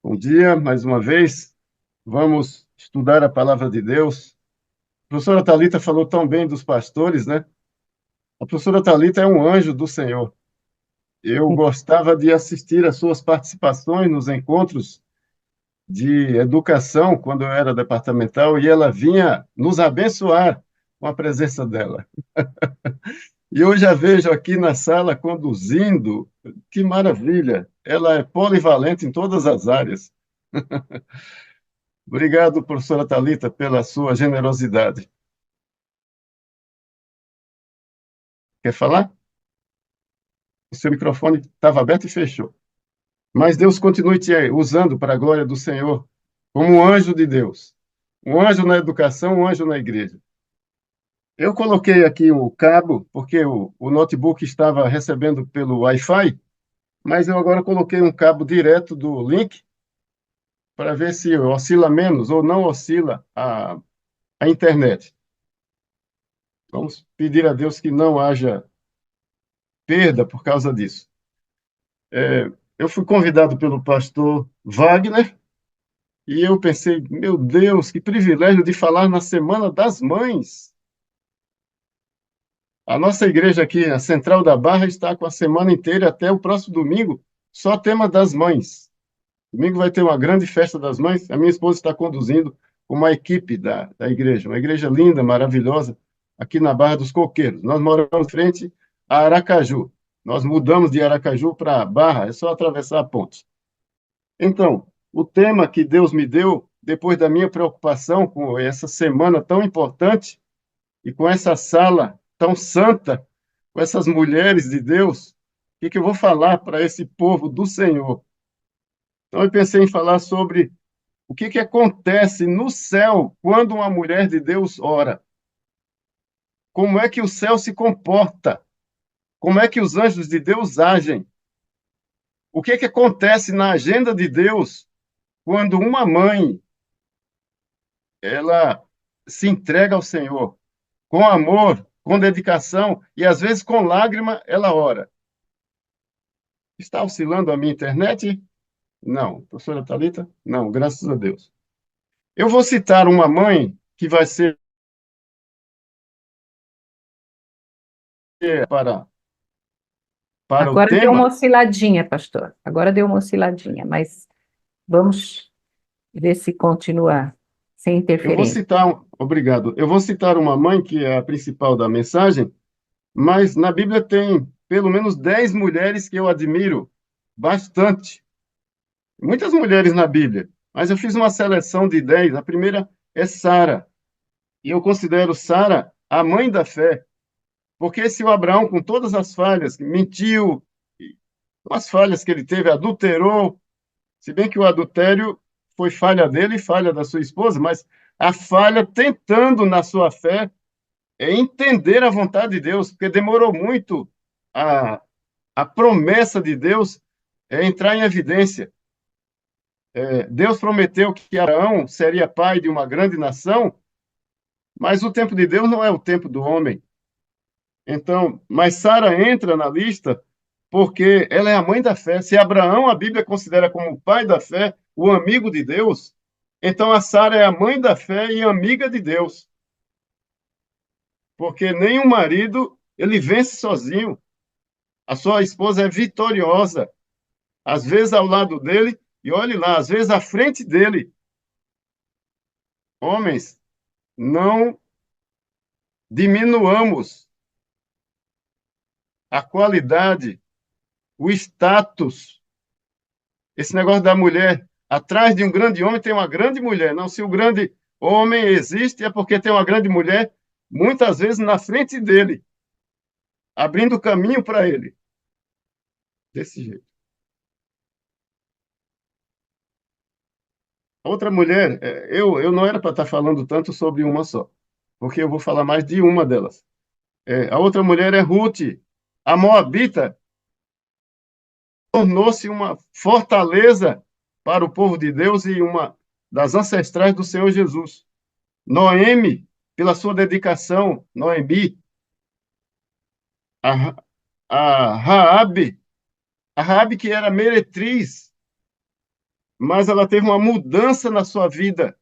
Bom dia, mais uma vez. Vamos estudar a palavra de Deus. A professora Thalita falou tão bem dos pastores, né? A professora Thalita é um anjo do Senhor. Eu gostava de assistir às suas participações nos encontros de educação, quando eu era departamental, e ela vinha nos abençoar com a presença dela. E hoje a vejo aqui na sala conduzindo. Que maravilha! Ela é polivalente em todas as áreas. Obrigado, professora Thalita, pela sua generosidade. Quer falar? O seu microfone estava aberto e fechou. Mas Deus continue te usando para a glória do Senhor, como um anjo de Deus. Um anjo na educação, um anjo na igreja. Eu coloquei aqui o cabo, porque o notebook estava recebendo pelo Wi-Fi, mas eu agora coloquei um cabo direto do link para ver se oscila menos ou não oscila a internet. Vamos pedir a Deus que não haja perda por causa disso. Eu fui convidado pelo pastor Wagner e eu pensei, meu Deus, que privilégio de falar na Semana das Mães. A nossa igreja aqui, a Central da Barra, está com a semana inteira até o próximo domingo, só tema das mães. Domingo vai ter uma grande festa das mães. A minha esposa está conduzindo uma equipe da igreja, uma igreja linda, maravilhosa, aqui na Barra dos Coqueiros. Nós moramos em frente a Aracaju. Nós mudamos de Aracaju para Barra, é só atravessar a ponte. Então, o tema que Deus me deu, depois da minha preocupação com essa semana tão importante e com essa sala tão santa, com essas mulheres de Deus, o que eu vou falar para esse povo do Senhor? Então, eu pensei em falar sobre o que acontece no céu quando uma mulher de Deus ora. Como é que o céu se comporta? Como é que os anjos de Deus agem? O que acontece na agenda de Deus quando uma mãe ela se entrega ao Senhor com amor, com dedicação e às vezes com lágrima ela ora. Está oscilando a minha internet? Não. Professora Thalita? Não, graças a Deus. Eu vou citar uma mãe que vai ser para, para o Agora deu uma tema. osciladinha, pastor. Agora deu uma osciladinha, mas vamos ver se continua sem Eu vou interferência. citar, obrigado. Eu vou citar uma mãe que é a principal da mensagem, mas na Bíblia tem pelo menos 10 mulheres que eu admiro bastante. Muitas mulheres na Bíblia, mas eu fiz uma seleção de 10. A primeira é Sara, e eu considero Sara a mãe da fé, porque se o Abraão, com todas as falhas, mentiu, as falhas que ele teve, adulterou, se bem que o adultério foi falha dele e falha da sua esposa, mas a falha tentando na sua fé é entender a vontade de Deus, porque demorou muito a, a promessa de Deus entrar em evidência. Deus prometeu que Abraão seria pai de uma grande nação, mas o tempo de Deus não é o tempo do homem. Então, mas Sara entra na lista porque ela é a mãe da fé. Se Abraão a Bíblia considera como o pai da fé, o amigo de Deus, então a Sara é a mãe da fé e amiga de Deus, porque nenhum marido ele vence sozinho. A sua esposa é vitoriosa, às vezes ao lado dele e olhe lá, às vezes à frente dele. Homens, não diminuamos a qualidade, o status. Esse negócio da mulher, atrás de um grande homem tem uma grande mulher. Não, se o grande homem existe, é porque tem uma grande mulher, muitas vezes na frente dele, abrindo caminho para ele. Desse jeito. Outra mulher, eu não era para estar falando tanto sobre uma só, porque eu vou falar mais de uma delas. A outra mulher é Ruth, a Moabita, tornou-se uma fortaleza para o povo de Deus e uma das ancestrais do Senhor Jesus. Noemi, pela sua dedicação, Noemi, a, a Raabe, a Raabe que era meretriz, mas ela teve uma mudança na sua vida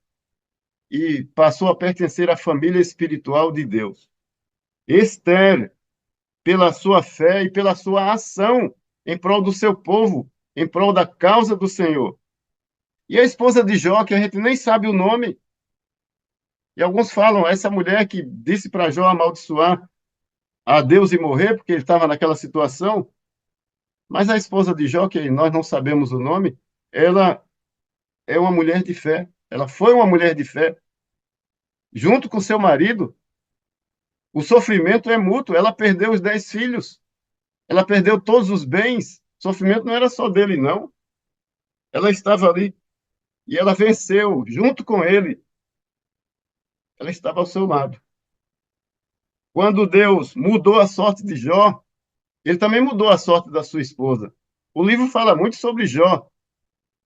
e passou a pertencer à família espiritual de Deus. Esther, pela sua fé e pela sua ação em prol do seu povo, em prol da causa do Senhor. E a esposa de Jó, que a gente nem sabe o nome, e alguns falam, essa mulher que disse para Jó amaldiçoar a Deus e morrer, porque ele estava naquela situação, mas a esposa de Jó, que nós não sabemos o nome, ela é uma mulher de fé. Ela foi uma mulher de fé. Junto com seu marido, o sofrimento é mútuo. Ela perdeu os 10 filhos. Ela perdeu todos os bens. O sofrimento não era só dele, não. Ela estava ali e ela venceu junto com ele. Ela estava ao seu lado. Quando Deus mudou a sorte de Jó, ele também mudou a sorte da sua esposa. O livro fala muito sobre Jó,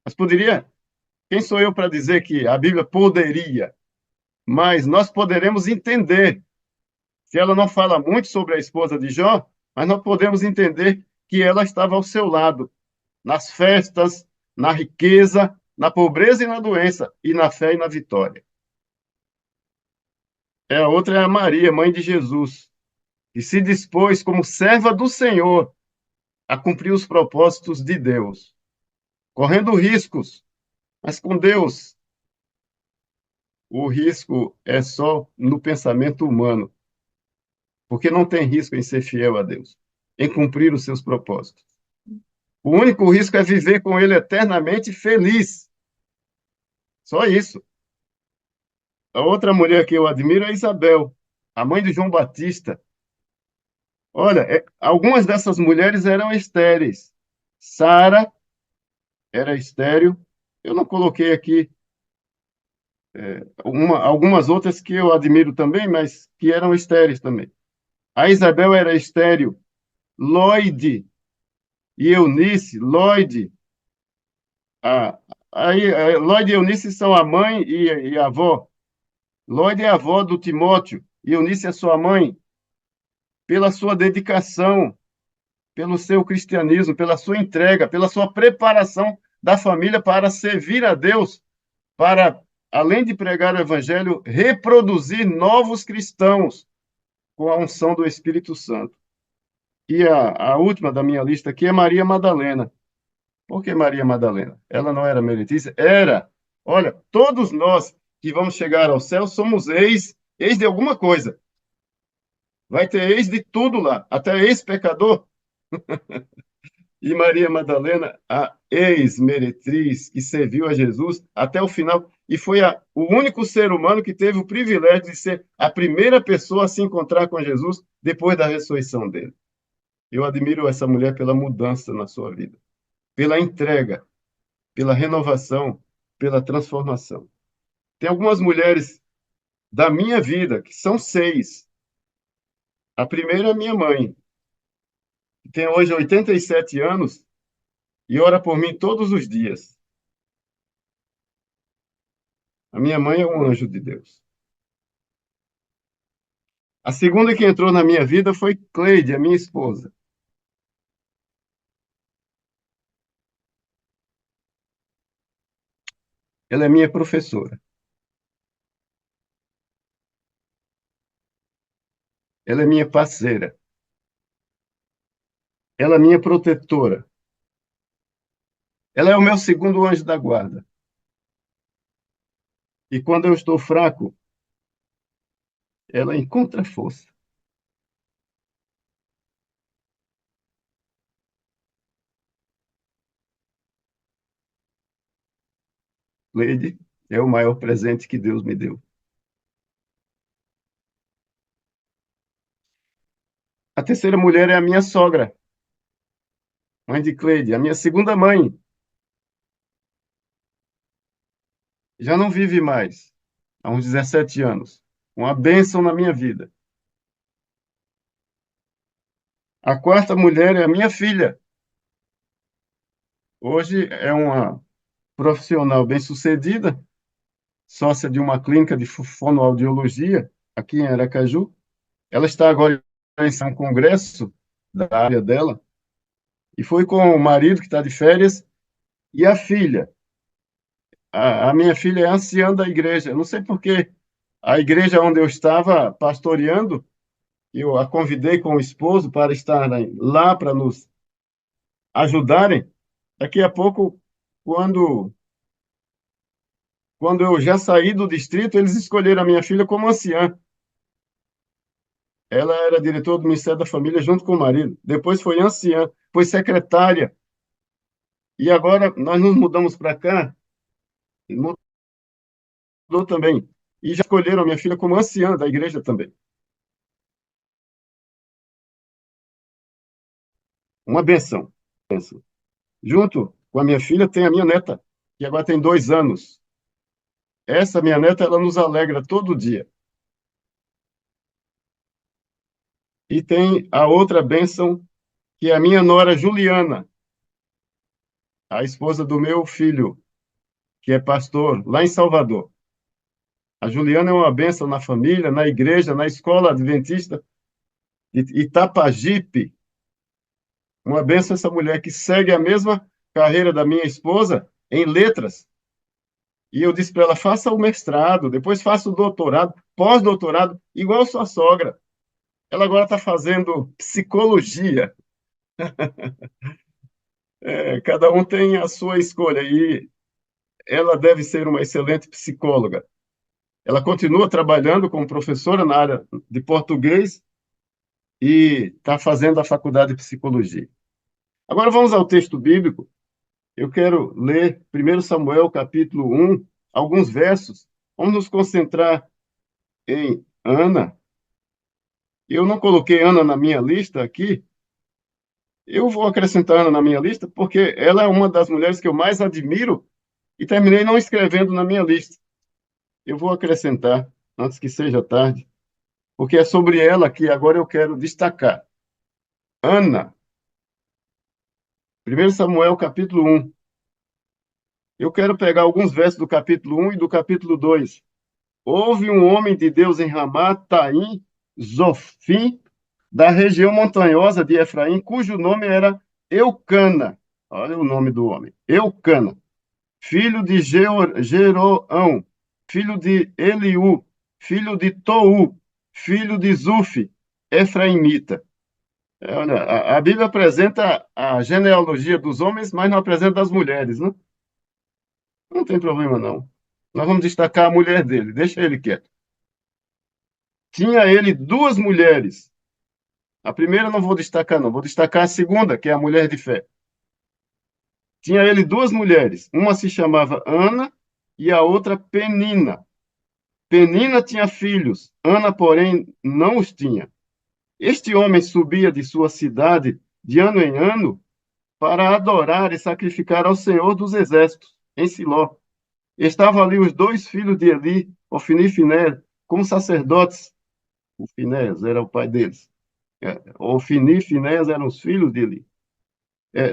mas poderia. Quem sou eu para dizer que a Bíblia poderia? Mas nós poderemos entender. Se ela não fala muito sobre a esposa de Jó, mas nós podemos entender que ela estava ao seu lado, nas festas, na riqueza, na pobreza e na doença, e na fé e na vitória. A outra é a Maria, mãe de Jesus, que se dispôs como serva do Senhor a cumprir os propósitos de Deus, correndo riscos, mas com Deus o risco é só no pensamento humano, porque não tem risco em ser fiel a Deus, em cumprir os seus propósitos. O único risco é viver com ele eternamente feliz. Só isso. A outra mulher que eu admiro é Isabel, a mãe de João Batista. Olha, algumas dessas mulheres eram estéreis. Sara era estéril. Eu não coloquei aqui algumas outras que eu admiro também, mas que eram estéreis também. A Isabel era estéril. Lloyd e Eunice, a, Lloyd e Eunice são a mãe e a avó. Lloyd é a avó do Timóteo e Eunice é sua mãe, pela sua dedicação, pelo seu cristianismo, pela sua entrega, pela sua preparação da família para servir a Deus, para, além de pregar o evangelho, reproduzir novos cristãos com a unção do Espírito Santo. E a última da minha lista aqui é Maria Madalena. Por que Maria Madalena? Ela não era meretriz? Era. Olha, todos nós que vamos chegar ao céu somos ex de alguma coisa. Vai ter ex de tudo lá, até ex-pecador. E Maria Madalena, a ex-meretriz que serviu a Jesus até o final, e foi o único ser humano que teve o privilégio de ser a primeira pessoa a se encontrar com Jesus depois da ressurreição dele. Eu admiro essa mulher pela mudança na sua vida, pela entrega, pela renovação, pela transformação. Tem algumas mulheres da minha vida, que são 6. A primeira é minha mãe, que tem hoje 87 anos e ora por mim todos os dias. A minha mãe é um anjo de Deus. A segunda que entrou na minha vida foi Cleide, a minha esposa. Ela é minha professora. Ela é minha parceira. Ela é minha protetora. Ela é o meu segundo anjo da guarda. E quando eu estou fraco, ela encontra força. Cleide é o maior presente que Deus me deu. A terceira mulher é a minha sogra, mãe de Cleide, a minha segunda mãe. Já não vive mais, há uns 17 anos. Uma bênção na minha vida. A quarta mulher é a minha filha. Hoje é uma profissional bem-sucedida, sócia de uma clínica de fonoaudiologia aqui em Aracaju. Ela está agora em um congresso da área dela e foi com o marido que está de férias e a filha. a minha filha é anciã da igreja. Eu não sei por quê. A igreja onde eu estava pastoreando, eu a convidei com o esposo para estarem lá para nos ajudarem. Daqui a pouco, quando, quando eu já saí do distrito, eles escolheram a minha filha como anciã. Ela era diretora do Ministério da Família junto com o marido. Depois foi anciã, foi secretária. E agora nós nos mudamos para cá, mudou também. E já escolheram a minha filha como anciã da igreja também. Uma benção. Benção. Junto com a minha filha tem a minha neta, que agora tem 2 anos. Essa minha neta, ela nos alegra todo dia. E tem a outra bênção, que é a minha nora Juliana, a esposa do meu filho, que é pastor lá em Salvador. A Juliana é uma bênção na família, na igreja, na escola adventista de Itapajipe. Uma bênção essa mulher que segue a mesma carreira da minha esposa em letras. E eu disse para ela, faça o mestrado, depois faça o doutorado, pós-doutorado, igual sua sogra. Ela agora está fazendo psicologia. Cada um tem a sua escolha e ela deve ser uma excelente psicóloga. Ela continua trabalhando como professora na área de português e está fazendo a faculdade de psicologia. Agora vamos ao texto bíblico. Eu quero ler 1 Samuel, capítulo 1, alguns versos. Vamos nos concentrar em Ana. Eu não coloquei Ana na minha lista aqui. Eu vou acrescentar Ana na minha lista porque ela é uma das mulheres que eu mais admiro e terminei não escrevendo na minha lista. Eu vou acrescentar antes que seja tarde, porque é sobre ela que agora eu quero destacar. Ana, 1 Samuel, capítulo 1. Eu quero pegar alguns versos do capítulo 1 e do capítulo 2. Houve um homem de Deus em Ramá, Taim, Zofim, da região montanhosa de Efraim, cujo nome era Eucana. Olha o nome do homem. Eucana, filho de Jeroão, filho de Eliú, filho de Tou, filho de Zufi, efraimita. Olha, a Bíblia apresenta a genealogia dos homens, mas não apresenta das mulheres, né? Não tem problema, não. Nós vamos destacar a mulher dele, deixa ele quieto. Tinha ele 2 mulheres. A primeira não vou destacar, não. Vou destacar a segunda, que é a mulher de fé. Tinha ele 2 mulheres. Uma se chamava Ana e a outra Penina. Penina tinha filhos, Ana, porém, não os tinha. Este homem subia de sua cidade de ano em ano para adorar e sacrificar ao Senhor dos Exércitos, em Siló. Estavam ali os 2 filhos de Eli, Ofni e Finéias, como sacerdotes. O Finéias era o pai deles. Ofni e Finéias eram os filhos de Eli.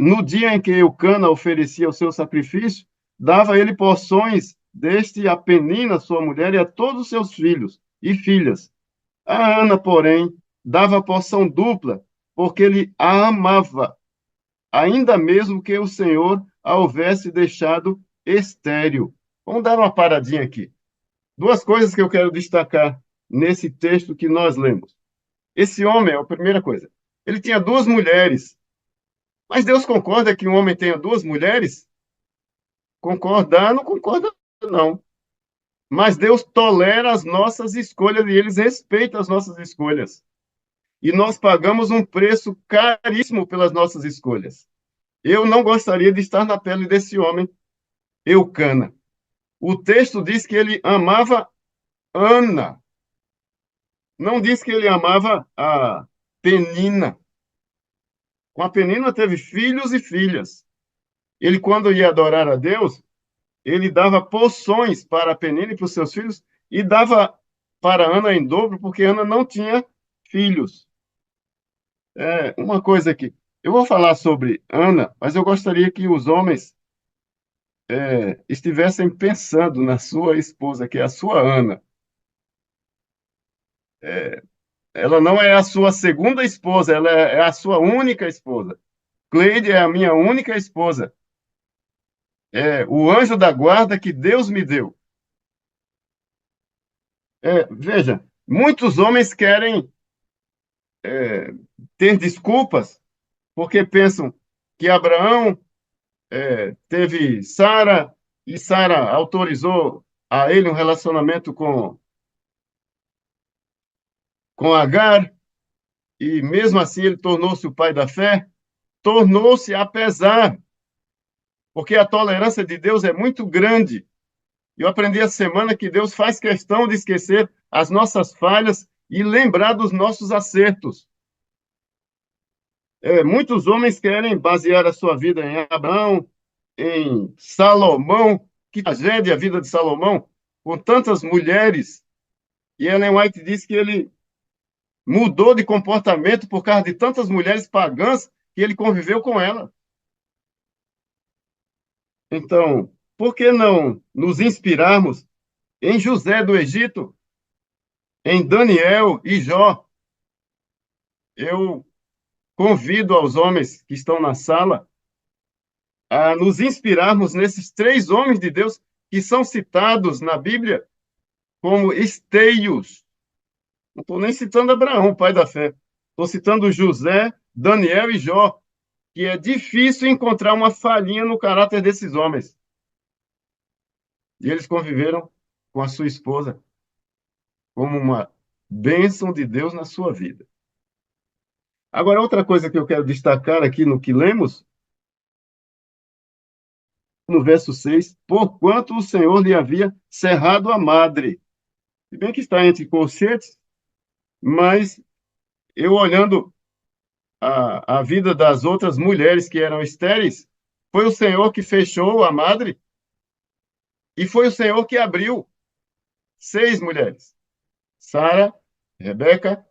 No dia em que Eucana oferecia o seu sacrifício, dava ele porções deste a Penina, sua mulher, e a todos os seus filhos e filhas. A Ana, porém, dava porção dupla, porque ele a amava, ainda mesmo que o Senhor a houvesse deixado estéril. Vamos dar uma paradinha aqui. 2 coisas que eu quero destacar nesse texto que nós lemos. Esse homem, a primeira coisa, ele tinha 2 mulheres. Mas Deus concorda que um homem tenha 2 mulheres? Concordar, não concorda, não. Mas Deus tolera as nossas escolhas e ele respeita as nossas escolhas. E nós pagamos um preço caríssimo pelas nossas escolhas. Eu não gostaria de estar na pele desse homem, Eucana. O texto diz que ele amava Ana. Não diz que ele amava a Penina. Com a Penina teve filhos e filhas. Ele, quando ia adorar a Deus, ele dava porções para a Penina e para os seus filhos e dava para Ana em dobro, porque Ana não tinha filhos. Uma coisa aqui. Eu vou falar sobre Ana, mas eu gostaria que os homens estivessem pensando na sua esposa, que é a sua Ana. Ela não é a sua segunda esposa, ela é a sua única esposa. Cleide é a minha única esposa. é o anjo da guarda que Deus me deu. Veja, muitos homens querem ter desculpas porque pensam que Abraão teve Sara e Sara autorizou a ele um relacionamento com Agar e mesmo assim ele tornou-se o pai da fé. Tornou-se apesar, porque a tolerância de Deus é muito grande. Eu aprendi essa semana que Deus faz questão de esquecer as nossas falhas e lembrar dos nossos acertos. Muitos homens querem basear a sua vida em Abraão, em Salomão, que tragédia a vida de Salomão, com tantas mulheres. E Ellen White diz que ele mudou de comportamento por causa de tantas mulheres pagãs que ele conviveu com ela. Então, por que não nos inspirarmos em José do Egito, em Daniel e Jó? Eu convido aos homens que estão na sala a nos inspirarmos nesses três homens de Deus que são citados na Bíblia como esteios. Não estou nem citando Abraão, pai da fé. Estou citando José, Daniel e Jó, que é difícil encontrar uma falhinha no caráter desses homens. E eles conviveram com a sua esposa como uma bênção de Deus na sua vida. Agora, outra coisa que eu quero destacar aqui no que lemos, no verso 6, porquanto o Senhor lhe havia cerrado a madre. Se bem que está entre colchetes, mas eu olhando a vida das outras mulheres que eram estéreis, foi o Senhor que fechou a madre e foi o Senhor que abriu 6 mulheres. Sara, Rebeca,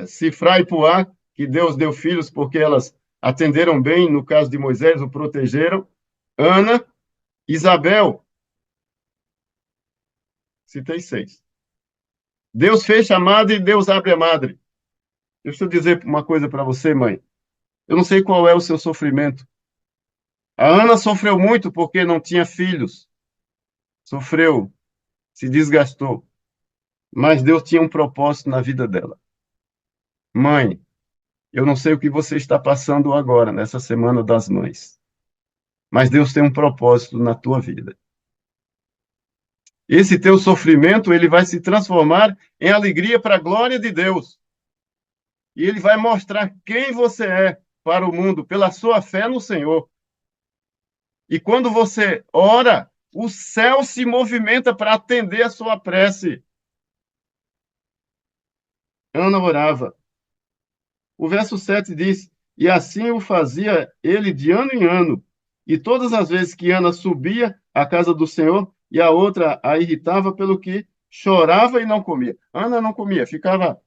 Sifra e Puá, que Deus deu filhos porque elas atenderam bem, no caso de Moisés, o protegeram. Ana, Isabel, citei 6. Deus fecha a madre e Deus abre a madre. Deixa eu dizer uma coisa para você, mãe. Eu não sei qual é o seu sofrimento. A Ana sofreu muito porque não tinha filhos. Sofreu, se desgastou. Mas Deus tinha um propósito na vida dela. Mãe, eu não sei o que você está passando agora, nessa Semana das Mães. Mas Deus tem um propósito na tua vida. Esse teu sofrimento, ele vai se transformar em alegria para a glória de Deus. E ele vai mostrar quem você é para o mundo, pela sua fé no Senhor. E quando você ora, o céu se movimenta para atender a sua prece. Ana orava. O verso 7 diz: e assim o fazia ele de ano em ano. E todas as vezes que Ana subia à casa do Senhor, e a outra a irritava pelo que chorava e não comia. Ana não comia, ficava.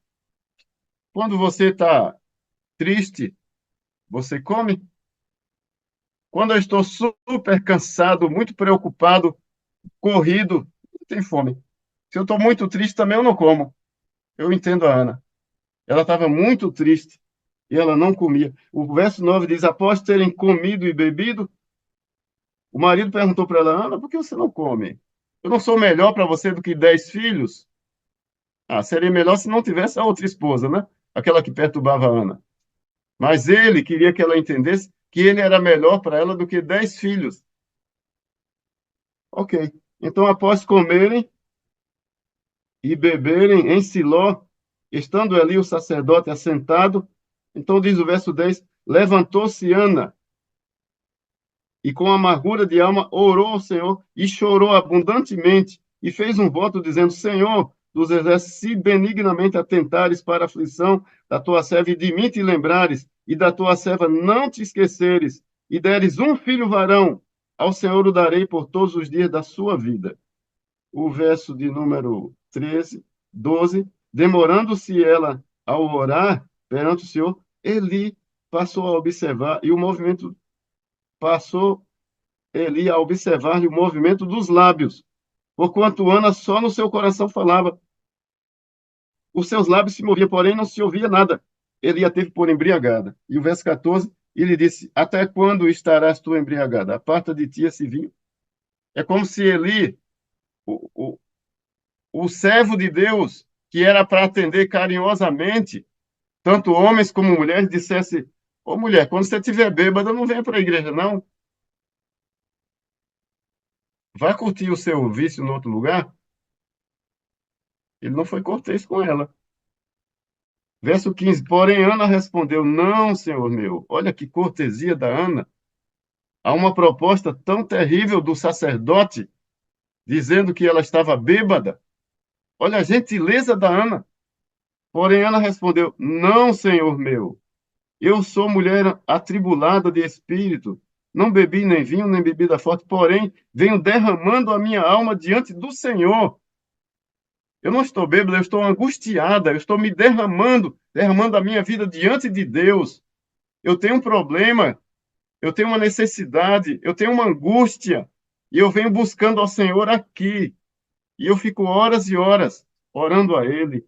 Quando você está triste, você come? Quando eu estou super cansado, muito preocupado, corrido, não tenho fome. Se eu estou muito triste, também eu não como. Eu entendo a Ana. Ela estava muito triste e ela não comia. O verso 9 diz: após terem comido e bebido, o marido perguntou para ela: Ana, por que você não come? Eu não sou melhor para você do que 10 filhos? Ah, seria melhor se não tivesse a outra esposa, né? Aquela que perturbava a Ana. Mas ele queria que ela entendesse que ele era melhor para ela do que 10 filhos. Ok. Então, após comerem e beberem em Siló, estando ali o sacerdote assentado, então diz o verso 10, levantou-se Ana e com amargura de alma orou ao Senhor e chorou abundantemente e fez um voto dizendo, Senhor dos exércitos, se benignamente atentares para a aflição da tua serva e de mim te lembrares e da tua serva não te esqueceres e deres um filho varão, ao Senhor o darei por todos os dias da sua vida. O verso de número 13, 12, demorando-se ela ao orar perante o Senhor, Eli passou a observar, e o movimento passou Eli a observar-lhe o movimento dos lábios, porquanto Ana só no seu coração falava. Os seus lábios se moviam, porém não se ouvia nada. Eli a teve por embriagada. E o verso 14, ele disse, até quando estarás tu embriagada? Aparta de ti esse vinho. É como se Eli, o, o, o servo de Deus, que era para atender carinhosamente, tanto homens como mulheres, dissesse: Ô mulher, quando você estiver bêbada, não venha para a igreja, não. Vai curtir o seu vício em outro lugar. Ele não foi cortês com ela. Verso 15: Porém, Ana respondeu: Não, senhor meu. Olha que cortesia da Ana. Há uma proposta tão terrível do sacerdote, dizendo que ela estava bêbada. Olha a gentileza da Ana. Porém, Ana respondeu: Não, senhor meu. Eu sou mulher atribulada de espírito. Não bebi nem vinho, nem bebida forte, porém, venho derramando a minha alma diante do Senhor. Eu não estou bêbada, eu estou angustiada, eu estou me derramando a minha vida diante de Deus. Eu tenho um problema, eu tenho uma necessidade, eu tenho uma angústia, e eu venho buscando ao Senhor aqui. E eu fico horas e horas orando a Ele.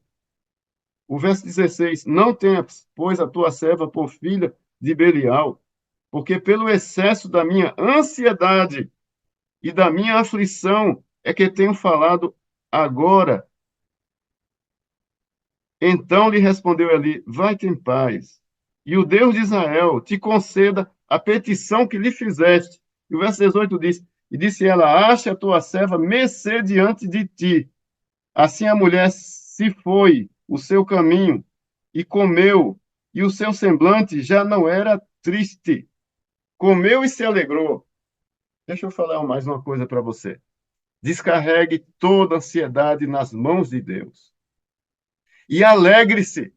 O verso 16: Não tenhas, pois, a tua serva por filha de Belial, porque pelo excesso da minha ansiedade e da minha aflição é que tenho falado agora. Então lhe respondeu Eli: Vai-te em paz, e o Deus de Israel te conceda a petição que lhe fizeste. E o verso 18 diz: E disse ela: Ache a tua serva mercê diante de ti. Assim a mulher se foi o seu caminho e comeu, e o seu semblante já não era triste. Comeu e se alegrou. Deixa eu falar mais uma coisa para você. Descarregue toda a ansiedade nas mãos de Deus. E alegre-se.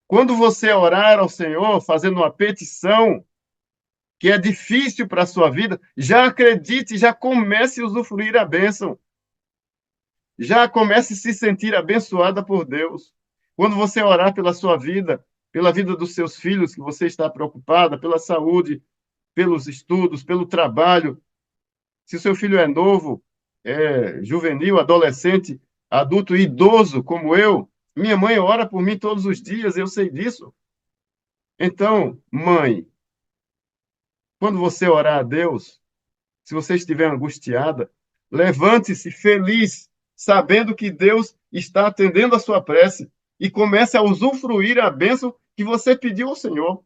Quando você orar ao Senhor, fazendo uma petição que é difícil para a sua vida, já acredite, já comece a usufruir a bênção. Já comece a se sentir abençoada por Deus. Quando você orar pela sua vida, pela vida dos seus filhos, que você está preocupada, pela saúde, pelos estudos, pelo trabalho. Se o seu filho é novo, é juvenil, adolescente, adulto, idoso, como eu, minha mãe ora por mim todos os dias, eu sei disso. Então, mãe, quando você orar a Deus, se você estiver angustiada, levante-se feliz, sabendo que Deus está atendendo a sua prece e comece a usufruir a bênção que você pediu ao Senhor.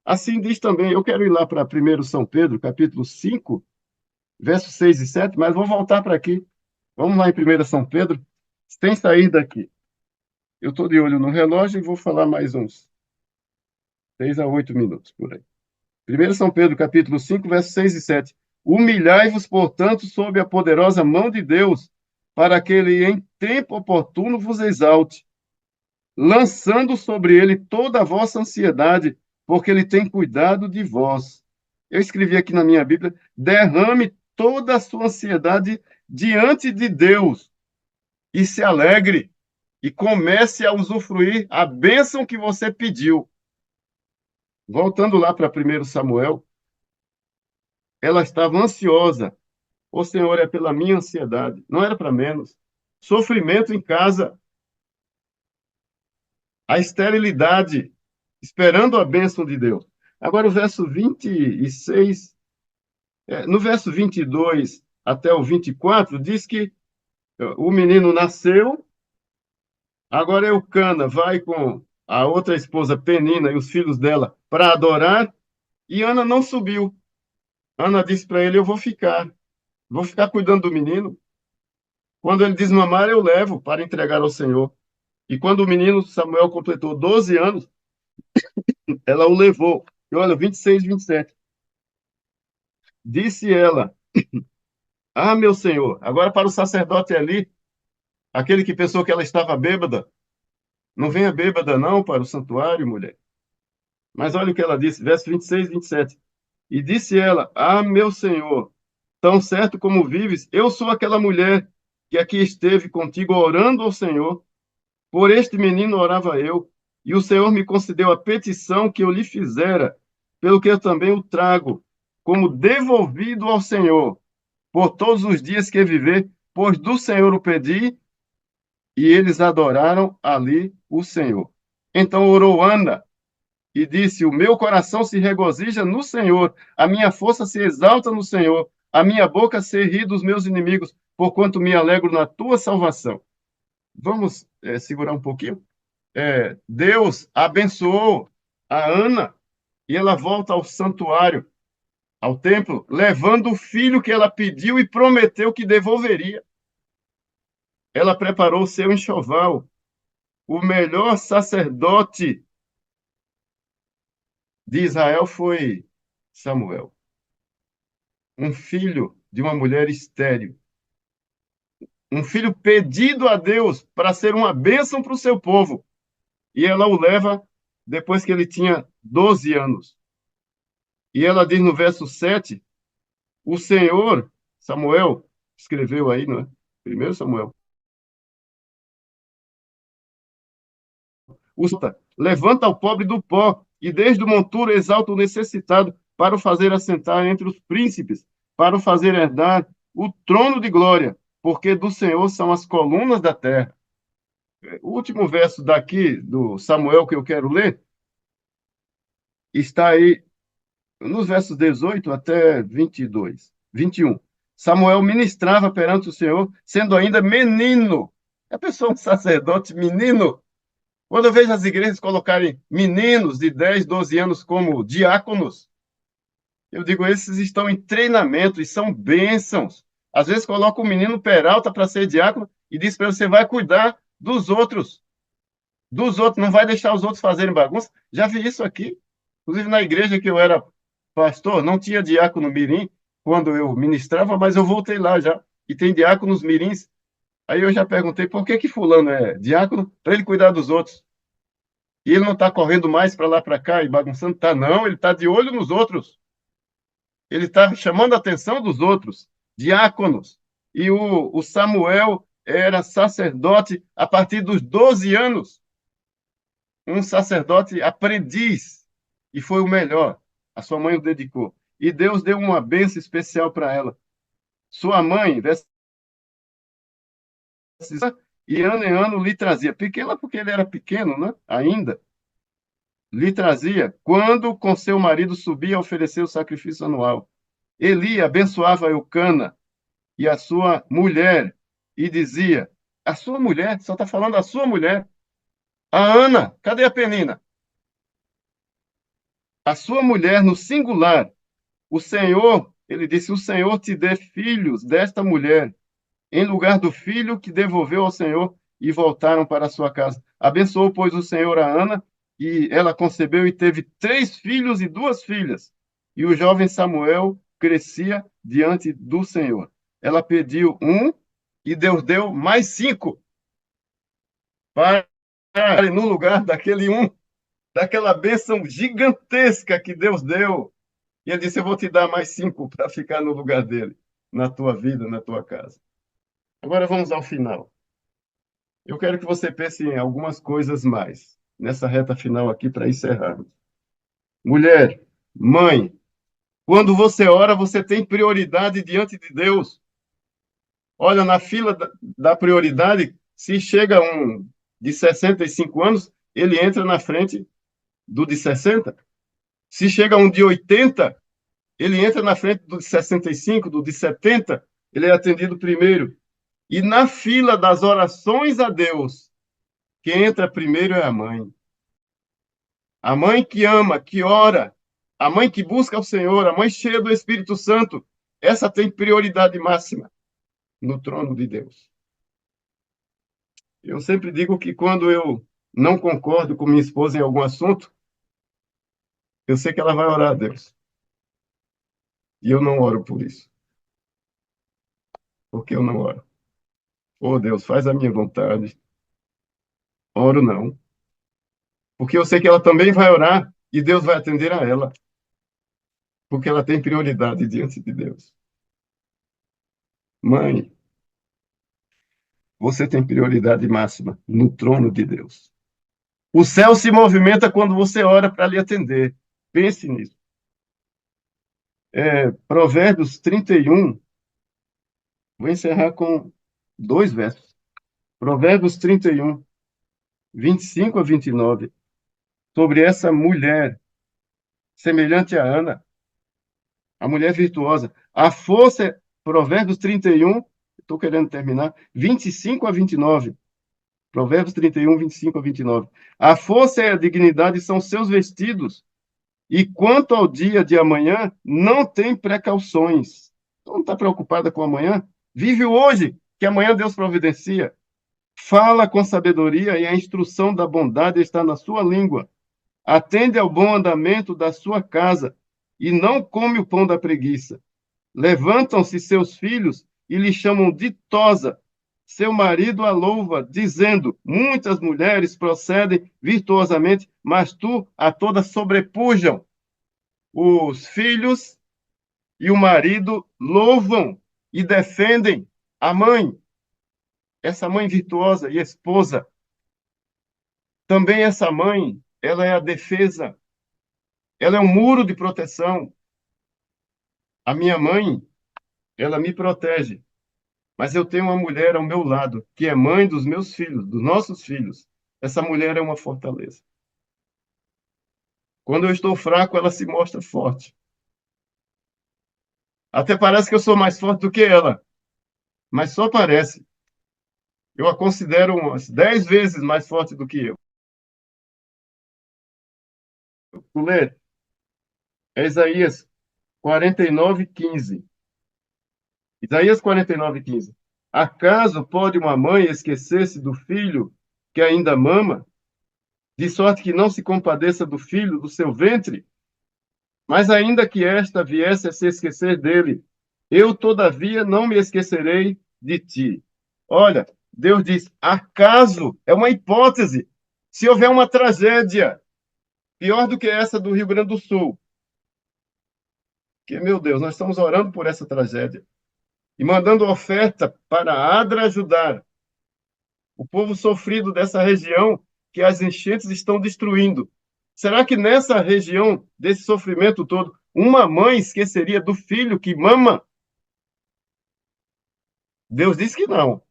Assim diz também, eu quero ir lá para 1 São Pedro, capítulo 5, versos 6 e 7, mas vou voltar para aqui. Vamos lá em 1 São Pedro, sem sair daqui. Eu estou de olho no relógio e vou falar mais uns 6 a 8 minutos por aí. 1 São Pedro, capítulo 5, versos 6 e 7. Humilhai-vos, portanto, sob a poderosa mão de Deus, para que ele em tempo oportuno vos exalte, lançando sobre ele toda a vossa ansiedade, porque ele tem cuidado de vós. Eu escrevi aqui na minha Bíblia: derrame toda a sua ansiedade diante de Deus e se alegre e comece a usufruir a bênção que você pediu. Voltando lá para 1 Samuel, ela estava ansiosa. O Senhor, é pela minha ansiedade. Não era para menos. Sofrimento em casa, a esterilidade, esperando a bênção de Deus. Agora, o verso 26, no verso 22 até o 24, diz que o menino nasceu, agora Eucana vai com a outra esposa, Penina, e os filhos dela para adorar, e Ana não subiu. Ana disse para ele: Eu vou ficar cuidando do menino. Quando ele desmamar, eu levo para entregar ao Senhor. E quando o menino Samuel completou 12 anos, ela o levou. E olha, 26, 27. Disse ela: Ah, meu senhor, agora para o sacerdote ali, aquele que pensou que ela estava bêbada, não venha bêbada não para o santuário, mulher. Mas olha o que ela disse, verso 26, 27. E disse ela: Ah, meu senhor, tão certo como vives, eu sou aquela mulher que aqui esteve contigo orando ao Senhor. Por este menino orava eu, e o Senhor me concedeu a petição que eu lhe fizera, pelo que eu também o trago, como devolvido ao Senhor, por todos os dias que viver, pois do Senhor o pedi, e eles adoraram ali o Senhor. Então orou Ana e disse: O meu coração se regozija no Senhor, a minha força se exalta no Senhor, a minha boca se ri dos meus inimigos, porquanto me alegro na tua salvação. Vamos segurar um pouquinho? Deus abençoou a Ana e ela volta ao santuário, ao templo, levando o filho que ela pediu e prometeu que devolveria. Ela preparou seu enxoval. O melhor sacerdote de Israel foi Samuel, um filho de uma mulher estéril, um filho pedido a Deus para ser uma bênção para o seu povo. E ela o leva depois que ele tinha 12 anos. E ela diz no verso 7, o Senhor, Samuel, escreveu aí, não é? Primeiro Samuel. Levanta o pobre do pó, e desde o monturo exalta o necessitado, para o fazer assentar entre os príncipes, para o fazer herdar o trono de glória, porque do Senhor são as colunas da terra. O último verso daqui, do Samuel, que eu quero ler, está aí nos versos 18 até 22, 21. Samuel ministrava perante o Senhor, sendo ainda menino. A pessoa, um sacerdote menino. Quando eu vejo as igrejas colocarem meninos de 10, 12 anos como diáconos, eu digo, esses estão em treinamento e são bênçãos. Às vezes coloca o menino Peralta para ser diácono e diz para ele, você vai cuidar dos outros, não vai deixar os outros fazerem bagunça. Já vi isso aqui. Inclusive na igreja que eu era pastor, não tinha diácono mirim quando eu ministrava, mas eu voltei lá já. E tem diáconos mirins. Aí eu já perguntei por que fulano é diácono? Para ele cuidar dos outros. E ele não está correndo mais para lá para cá e bagunçando? Tá, não, ele está de olho nos outros. Ele está chamando a atenção dos outros, diáconos. E o Samuel era sacerdote a partir dos 12 anos. Um sacerdote aprendiz. E foi o melhor. A sua mãe o dedicou. E Deus deu uma bênção especial para ela. Sua mãe, e ano em ano lhe trazia, pequena porque ele era pequeno, né? Ainda, lhe trazia, quando com seu marido subia a oferecer o sacrifício anual. Eli abençoava Eucana e a sua mulher, e dizia, a sua mulher, só está falando a sua mulher, a Ana, cadê a Penina? A sua mulher no singular, o Senhor, ele disse, o Senhor te dê filhos desta mulher, em lugar do filho que devolveu ao Senhor e voltaram para a sua casa. Abençoou, pois, o Senhor a Ana, e ela concebeu e teve 3 filhos e 2 filhas. E o jovem Samuel crescia diante do Senhor. Ela pediu um e Deus deu mais 5 para no lugar daquele um, daquela bênção gigantesca que Deus deu. E ele disse: eu vou te dar mais 5 para ficar no lugar dele, na tua vida, na tua casa. Agora vamos ao final. Eu quero que você pense em algumas coisas mais, nessa reta final aqui para encerrarmos. Mulher, mãe, quando você ora, você tem prioridade diante de Deus. Olha, na fila da prioridade, se chega um de 65 anos, ele entra na frente do de 60. Se chega um de 80, ele entra na frente do de 65, do de 70, ele é atendido primeiro. E na fila das orações a Deus, quem entra primeiro é a mãe. A mãe que ama, que ora, a mãe que busca o Senhor, a mãe cheia do Espírito Santo, essa tem prioridade máxima no trono de Deus. Eu sempre digo que quando eu não concordo com minha esposa em algum assunto, eu sei que ela vai orar a Deus. E eu não oro por isso. Porque eu não oro. Oh, Deus, faz a minha vontade. Oro não. Porque eu sei que ela também vai orar e Deus vai atender a ela. Porque ela tem prioridade diante de Deus. Mãe, você tem prioridade máxima no trono de Deus. O céu se movimenta quando você ora para lhe atender. Pense nisso. Provérbios 31, vou encerrar com 2 versos. Provérbios 31, 25 a 29, sobre essa mulher semelhante a Ana. A mulher virtuosa. A força é Provérbios 31, estou querendo terminar, 25 a 29. Provérbios 31, 25 a 29. A força e a dignidade são seus vestidos, e quanto ao dia de amanhã, não tem precauções. Então, não está preocupada com amanhã? Vive o hoje, que amanhã Deus providencia. Fala com sabedoria e a instrução da bondade está na sua língua. Atende ao bom andamento da sua casa e não come o pão da preguiça. Levantam-se seus filhos e lhe chamam ditosa. Seu marido a louva, dizendo: muitas mulheres procedem virtuosamente, mas tu a todas sobrepujam. Os filhos e o marido louvam e defendem a mãe, essa mãe virtuosa e esposa. Também essa mãe, ela é a defesa, ela é um muro de proteção. A minha mãe, ela me protege, mas eu tenho uma mulher ao meu lado, que é mãe dos meus filhos, dos nossos filhos. Essa mulher é uma fortaleza. Quando eu estou fraco, ela se mostra forte. Até parece que eu sou mais forte do que ela, mas só parece. Eu a considero umas 10 vezes mais forte do que eu. Tu lê? É Isaías 49:15. Isaías 49:15. Acaso pode uma mãe esquecer-se do filho que ainda mama, de sorte que não se compadeça do filho do seu ventre? Mas ainda que esta viesse a se esquecer dele, eu, todavia, não me esquecerei de ti. Olha, Deus diz: acaso, é uma hipótese, se houver uma tragédia pior do que essa do Rio Grande do Sul, que, meu Deus, nós estamos orando por essa tragédia e mandando oferta para a ADRA ajudar o povo sofrido dessa região que as enchentes estão destruindo. Será que nessa região, desse sofrimento todo, uma mãe esqueceria do filho que mama? Deus diz que não.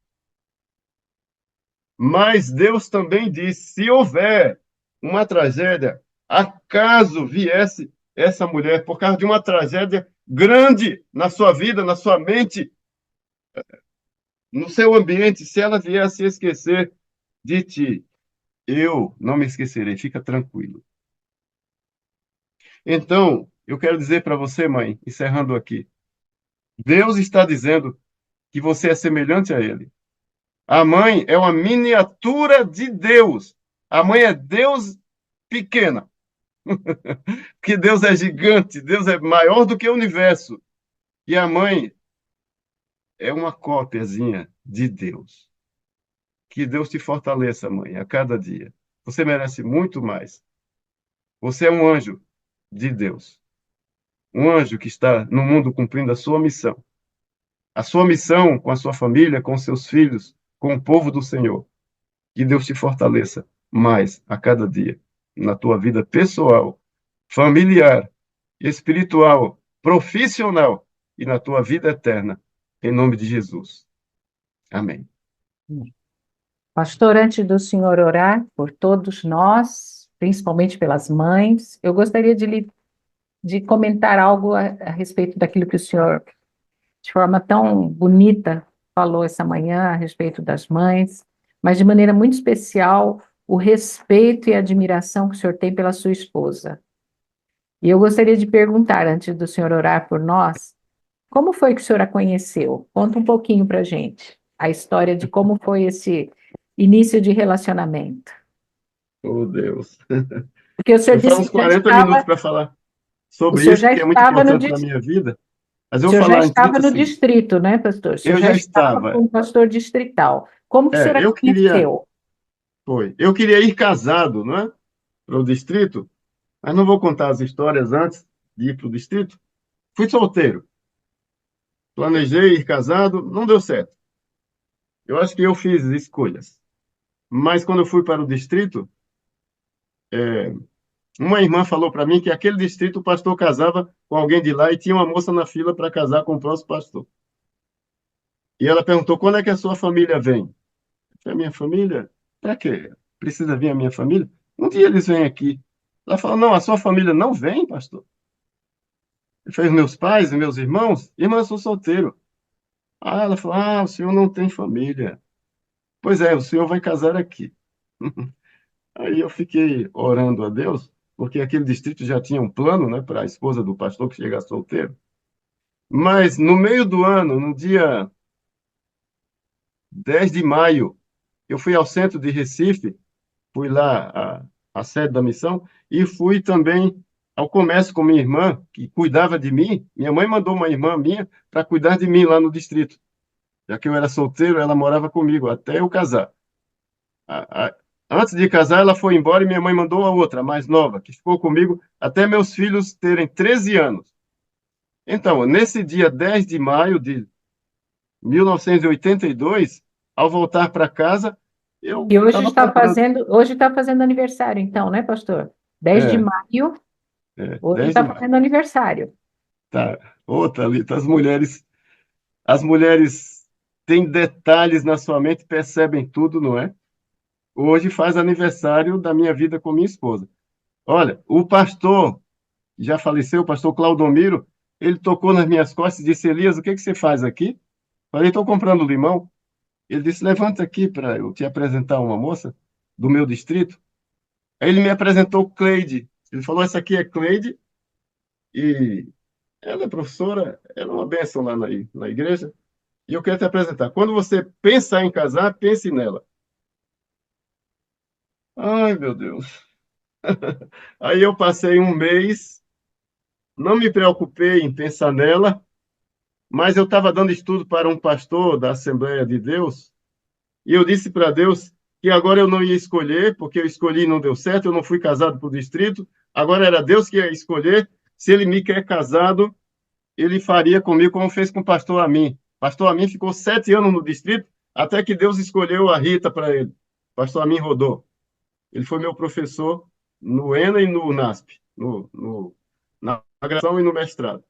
Mas Deus também diz: se houver uma tragédia, acaso viesse essa mulher por causa de uma tragédia grande na sua vida, na sua mente, no seu ambiente, se ela vier a se esquecer de ti, eu não me esquecerei, fica tranquilo. Então, eu quero dizer para você, mãe, encerrando aqui, Deus está dizendo que você é semelhante a Ele. A mãe é uma miniatura de Deus. A mãe é Deus pequena, porque Deus é gigante, Deus é maior do que o universo. E a mãe é uma cópiazinha de Deus. Que Deus te fortaleça, mãe, a cada dia. Você merece muito mais. Você é um anjo de Deus. Um anjo que está no mundo cumprindo a sua missão. A sua missão com a sua família, com seus filhos, com o povo do Senhor. Que Deus te fortaleça mais a cada dia, na tua vida pessoal, familiar, espiritual, profissional e na tua vida eterna. Em nome de Jesus. Amém. Pastor, antes do senhor orar por todos nós, principalmente pelas mães, eu gostaria de comentar algo a respeito daquilo que o senhor, de forma tão bonita, falou essa manhã a respeito das mães, mas de maneira muito especial, o respeito e a admiração que o senhor tem pela sua esposa. E eu gostaria de perguntar, antes do senhor orar por nós, como foi que o senhor a conheceu? Conta um pouquinho para a gente, a história de como foi esse início de relacionamento. Oh, Deus. Porque o senhor Eu falo disse uns que já 40 minutos estava, para falar o sobre senhor isso, já porque é muito estava no, importante na minha vida. Mas o eu vou senhor já falar em estava 30 no segundos. distrito, né, pastor? O senhor Eu já já estava estava. como pastor distrital. Como que o senhor a Eu queria. conheceu? Foi. Eu queria ir casado, não é? Para o distrito, mas não vou contar as histórias antes de ir para o distrito. Fui solteiro. Planejei ir casado, não deu certo. Eu acho que eu fiz escolhas. Mas quando eu fui para o distrito, uma irmã falou para mim que aquele distrito o pastor casava com alguém de lá e tinha uma moça na fila para casar com o próximo pastor. E ela perguntou: quando é que a sua família vem? A minha família? Para quê? Precisa vir a minha família? Um dia eles vêm aqui. Ela falou: não, a sua família não vem, pastor. Ele fez meus pais e meus irmãos. Irmã, eu sou solteiro. Ah, ela falou, o senhor não tem família. Pois é, o senhor vai casar aqui. Aí eu fiquei orando a Deus, porque aquele distrito já tinha um plano, né, para a esposa do pastor que chega solteiro. Mas no meio do ano, no dia 10 de maio, eu fui ao centro de Recife, fui lá à sede da missão, e fui também ao comércio com minha irmã, que cuidava de mim. Minha mãe mandou uma irmã minha para cuidar de mim lá no distrito. Já que eu era solteiro, ela morava comigo até eu casar. A- a- Antes de casar, ela foi embora e minha mãe mandou a outra, a mais nova, que ficou comigo até meus filhos terem 13 anos. Então, nesse dia 10 de maio de 1982, ao voltar para casa, eu E estava procurando. hoje está fazendo aniversário, então, né, pastor? 10 de É, maio, hoje 10 de está maio. fazendo aniversário. Tá. Outra ali, tá, as mulheres têm detalhes na sua mente, percebem tudo, não é? Hoje faz aniversário da minha vida com minha esposa. Olha, o pastor já faleceu, o pastor Claudomiro, ele tocou nas minhas costas e disse, Elias, o que que você faz aqui? Falei, estou comprando limão. Ele disse, levanta aqui para eu te apresentar uma moça do meu distrito. Aí ele me apresentou Cleide. Ele falou, essa aqui é Cleide e ela é professora, ela é uma bênção lá na igreja. E eu quero te apresentar. Quando você pensar em casar, pense nela. Ai, meu Deus. Aí eu passei um mês, não me preocupei em pensar nela, mas eu estava dando estudo para um pastor da Assembleia de Deus, e eu disse para Deus que agora eu não ia escolher, porque eu escolhi e não deu certo, eu não fui casado por distrito, agora era Deus que ia escolher. Se ele me quer casado, ele faria comigo como fez com o pastor Amin. Pastor Amin ficou 7 anos no distrito, até que Deus escolheu a Rita para ele. Pastor Amin rodou. Ele foi meu professor no ENA e no NASP, na graduação e no mestrado.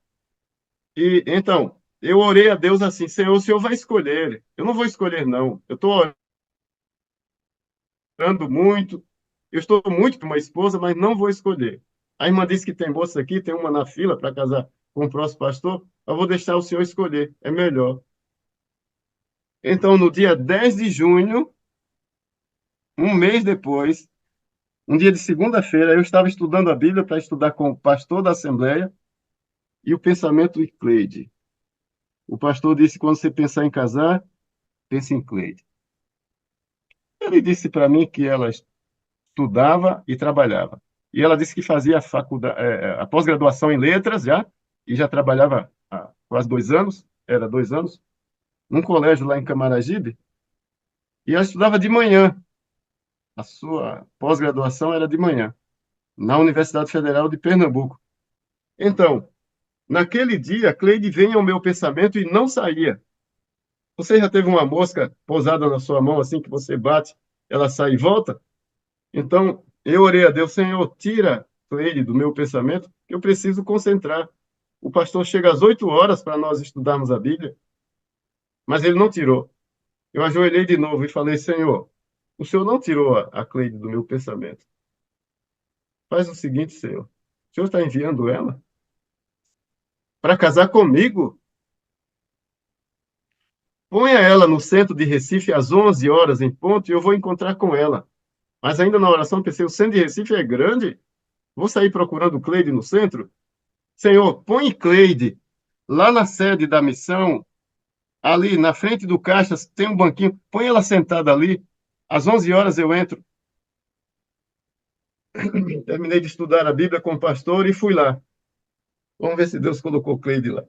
E então, eu orei a Deus assim, Senhor, o Senhor vai escolher. Eu não vou escolher, não. Eu estou orando muito, eu estou muito para uma esposa, mas não vou escolher. A irmã disse que tem moça aqui, tem uma na fila para casar com o próximo pastor. Eu vou deixar o Senhor escolher, é melhor. Então, no dia 10 de junho, um mês depois, um dia de segunda-feira, eu estava estudando a Bíblia para estudar com o pastor da Assembleia e o pensamento de Cleide. O pastor disse: quando você pensar em casar, pense em Cleide. Ele disse para mim que ela estudava e trabalhava. E ela disse que fazia a faculdade, a pós-graduação em letras já, e já trabalhava há quase 2 anos, era 2 anos, num colégio lá em Camaragibe, e ela estudava de manhã. A sua pós-graduação era de manhã, na Universidade Federal de Pernambuco. Então, naquele dia, Cleide veio ao meu pensamento e não saía. Você já teve uma mosca pousada na sua mão assim que você bate, ela sai e volta? Então, eu orei a Deus, Senhor, tira Cleide do meu pensamento, que eu preciso concentrar. O pastor chega às 8 horas para nós estudarmos a Bíblia, mas ele não tirou. Eu ajoelhei de novo e falei, Senhor, o Senhor não tirou a Cleide do meu pensamento. Faz o seguinte, Senhor, o Senhor está enviando ela para casar comigo? Ponha ela no centro de Recife às 11 horas em ponto e eu vou encontrar com ela. Mas ainda na oração pensei, o centro de Recife é grande? Vou sair procurando Cleide no centro? Senhor, põe Cleide lá na sede da missão, ali na frente do caixa, tem um banquinho, põe ela sentada ali. Às 11 horas eu entro. Terminei de estudar a Bíblia com o pastor e fui lá. Vamos ver se Deus colocou Cleide lá.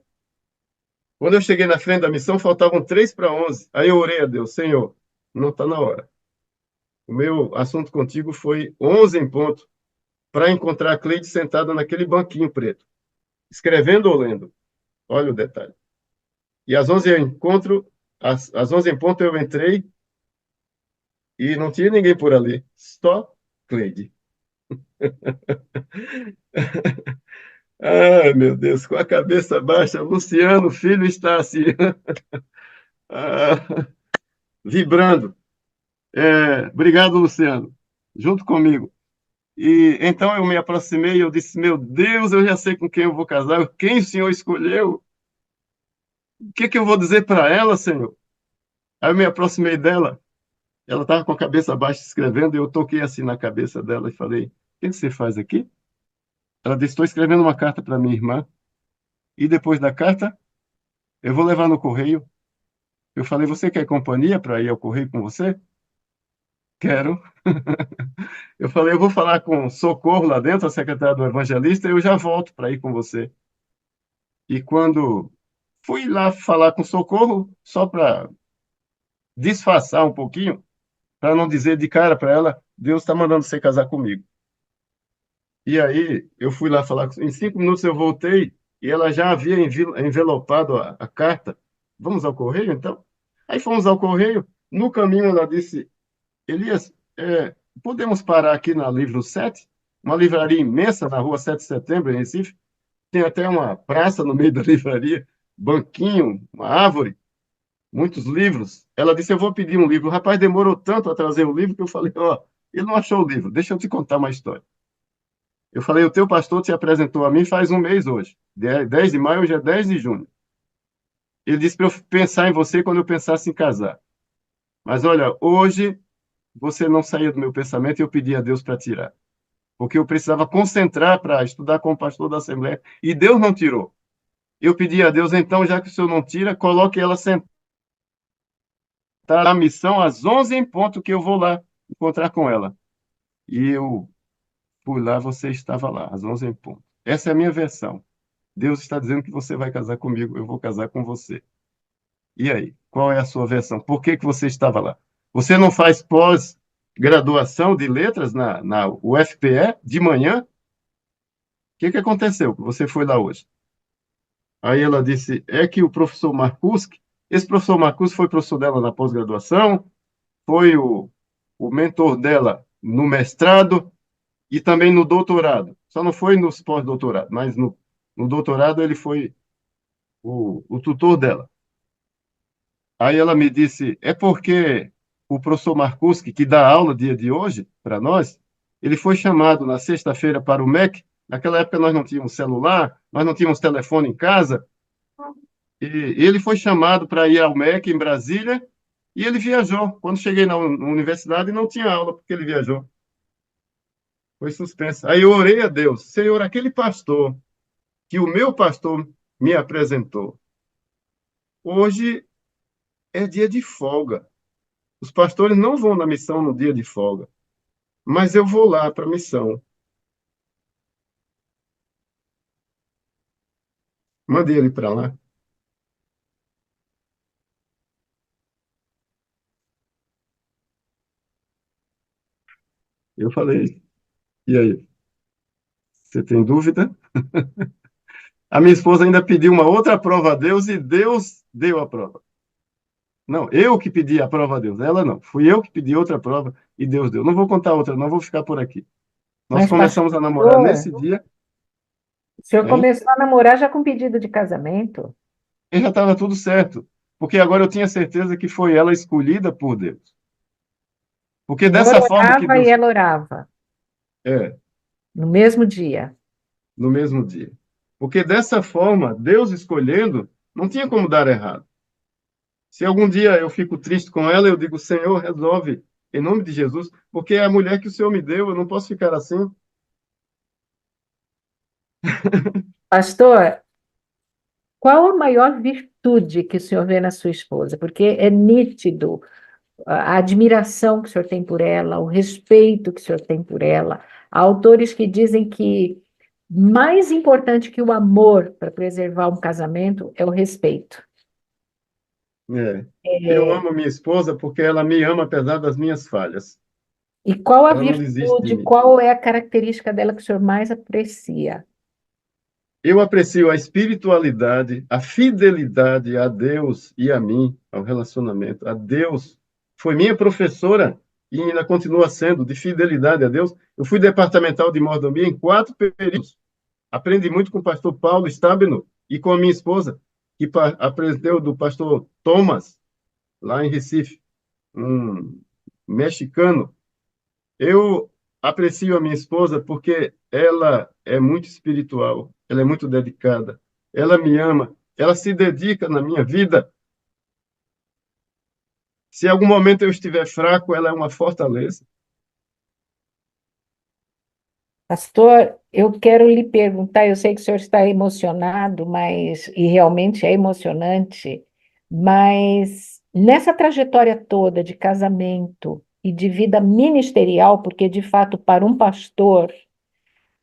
Quando eu cheguei na frente da missão, faltavam 3 para 11. Aí eu orei a Deus, Senhor, não está na hora. O meu assunto contigo foi 11 em ponto, para encontrar a Cleide sentada naquele banquinho preto, escrevendo ou lendo. Olha o detalhe. E às 11 eu encontro, às 11 em ponto eu entrei e não tinha ninguém por ali, só Cleide. Ai, meu Deus, com a cabeça baixa, Luciano, filho, está assim, ah, vibrando. Obrigado, Luciano, junto comigo. E então eu me aproximei e eu disse: Meu Deus, eu já sei com quem eu vou casar. Quem o Senhor escolheu? O que que eu vou dizer para ela, Senhor? Aí eu me aproximei dela. Ela estava com a cabeça baixa escrevendo e eu toquei assim na cabeça dela e falei: O que você faz aqui? Ela disse: Estou escrevendo uma carta para minha irmã. E depois da carta, eu vou levar no correio. Eu falei: Você quer companhia para ir ao correio com você? Quero. Eu falei: Eu vou falar com Socorro lá dentro, a secretária do evangelista, e eu já volto para ir com você. E quando fui lá falar com Socorro, só para disfarçar um pouquinho, para não dizer de cara para ela: Deus está mandando você casar comigo. E aí eu fui lá falar, em 5 minutos eu voltei e ela já havia envelopado a carta. Vamos ao correio, então? Aí fomos ao correio. No caminho ela disse: Elias, podemos parar aqui na Livro 7? Uma livraria imensa na rua 7 de Setembro, em Recife. Tem até uma praça no meio da livraria, banquinho, uma árvore, muitos livros. Ela disse: Eu vou pedir um livro. O rapaz demorou tanto a trazer o livro que eu falei: Ó, ele não achou o livro, deixa eu te contar uma história. Eu falei: O teu pastor te apresentou a mim faz um mês hoje. 10 de maio, hoje é 10 de junho. Ele disse para eu pensar em você quando eu pensasse em casar. Mas olha, hoje você não saía do meu pensamento e eu pedi a Deus para tirar. Porque eu precisava concentrar para estudar com o pastor da Assembleia. E Deus não tirou. Eu pedi a Deus: então, já que o Senhor não tira, coloque ela sentada na missão às 11 em ponto, que eu vou lá encontrar com ela. E eu fui lá, você estava lá, às 11 em ponto. Essa é a minha versão. Deus está dizendo que você vai casar comigo, eu vou casar com você. E aí, qual é a sua versão? Por que que você estava lá? Você não faz pós-graduação de letras na UFPE de manhã? O que que aconteceu? Você foi lá hoje. Aí ela disse: é que o professor Marcuski, esse professor Marcuski foi professor dela na pós-graduação, foi o mentor dela no mestrado e também no doutorado. Só não foi nos pós-doutorados, mas no doutorado ele foi o tutor dela. Aí ela me disse: é porque o professor Marcuski, que dá aula dia de hoje para nós, ele foi chamado na sexta-feira para o MEC. Naquela época nós não tínhamos celular, nós não tínhamos telefone em casa, e ele foi chamado para ir ao MEC em Brasília e ele viajou. Quando cheguei na universidade, não tinha aula porque ele viajou. Foi suspenso. Aí eu orei a Deus: Senhor, aquele pastor que o meu pastor me apresentou, hoje é dia de folga. Os pastores não vão na missão no dia de folga, mas eu vou lá para a missão. Mandei ele para lá. Eu falei: e aí, você tem dúvida? A minha esposa ainda pediu uma outra prova a Deus e Deus deu a prova. Não, eu que pedi a prova a Deus, ela não. Fui eu que pedi outra prova e Deus deu. Não vou contar outra, não vou ficar por aqui. Nós Mas, começamos a namorar pastor, nesse dia, o senhor hein? começou a namorar já com pedido de casamento? E já estava tudo certo, porque agora eu tinha certeza que foi ela escolhida por Deus. O Porque senhor dessa forma que orava e Deus ela orava é, no mesmo dia. no mesmo dia. Porque dessa forma, Deus escolhendo, não tinha como dar errado. Se algum dia eu fico triste com ela, eu digo: Senhor, resolve, em nome de Jesus, porque é a mulher que o Senhor me deu, eu não posso ficar assim. Pastor, qual a maior virtude que o senhor vê na sua esposa? Porque é nítido a admiração que o senhor tem por ela, o respeito que o senhor tem por ela. Há autores que dizem que mais importante que o amor para preservar um casamento é o respeito. É. Eu É, amo minha esposa porque ela me ama apesar das minhas falhas. e qual a Ela não desiste de virtude, mim. qual é a característica dela que o senhor mais aprecia? Eu aprecio a espiritualidade, a fidelidade a Deus e a mim, ao relacionamento. A Deus foi minha professora e ainda continua sendo de fidelidade a Deus. Eu fui departamental de mordomia em 4 períodos. Aprendi muito com o pastor Paulo Stabeno e com a minha esposa, que aprendeu do pastor Thomas, lá em Recife, um mexicano. Eu aprecio a minha esposa porque ela é muito espiritual, ela é muito dedicada, ela me ama, ela se dedica na minha vida. Se em algum momento eu estiver fraco, ela é uma fortaleza. Pastor, eu quero lhe perguntar, eu sei que o senhor está emocionado, mas, e realmente é emocionante, mas nessa trajetória toda de casamento e de vida ministerial, porque de fato, para um pastor,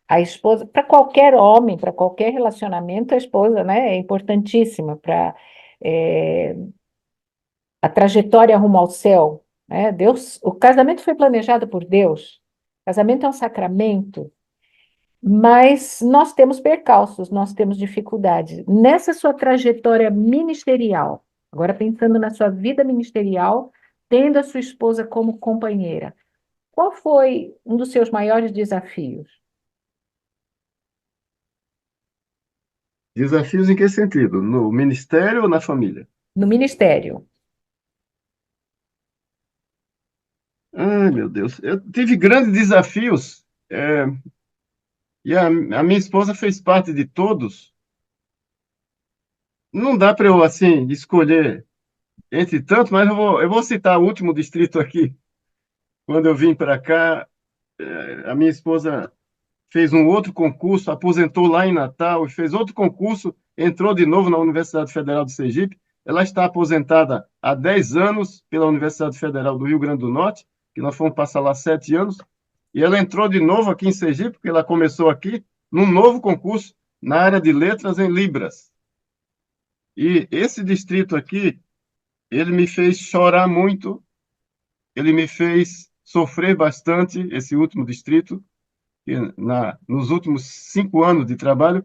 a esposa, para qualquer homem, para qualquer relacionamento, a esposa, né, é importantíssima para a trajetória rumo ao céu, né? Deus, o casamento foi planejado por Deus. O casamento é um sacramento. Mas nós temos percalços, nós temos dificuldades. Nessa sua trajetória ministerial, agora pensando na sua vida ministerial, tendo a sua esposa como companheira, qual foi um dos seus maiores desafios? Desafios em que sentido? No ministério ou na família? No ministério. Ai, meu Deus. Eu tive grandes desafios, e a minha esposa fez parte de todos. Não dá para eu, assim, escolher entre tantos, mas eu vou citar o último distrito aqui. Quando eu vim para cá, a minha esposa fez um outro concurso, aposentou lá em Natal e fez outro concurso, entrou de novo na Universidade Federal de Sergipe. Ela está aposentada há 10 anos pela Universidade Federal do Rio Grande do Norte, que nós fomos passar lá 7 anos. E ela entrou de novo aqui em Sergipe, porque ela começou aqui num novo concurso na área de letras em Libras. E esse distrito aqui, ele me fez chorar muito, ele me fez sofrer bastante, esse último distrito, que nos últimos 5 anos de trabalho,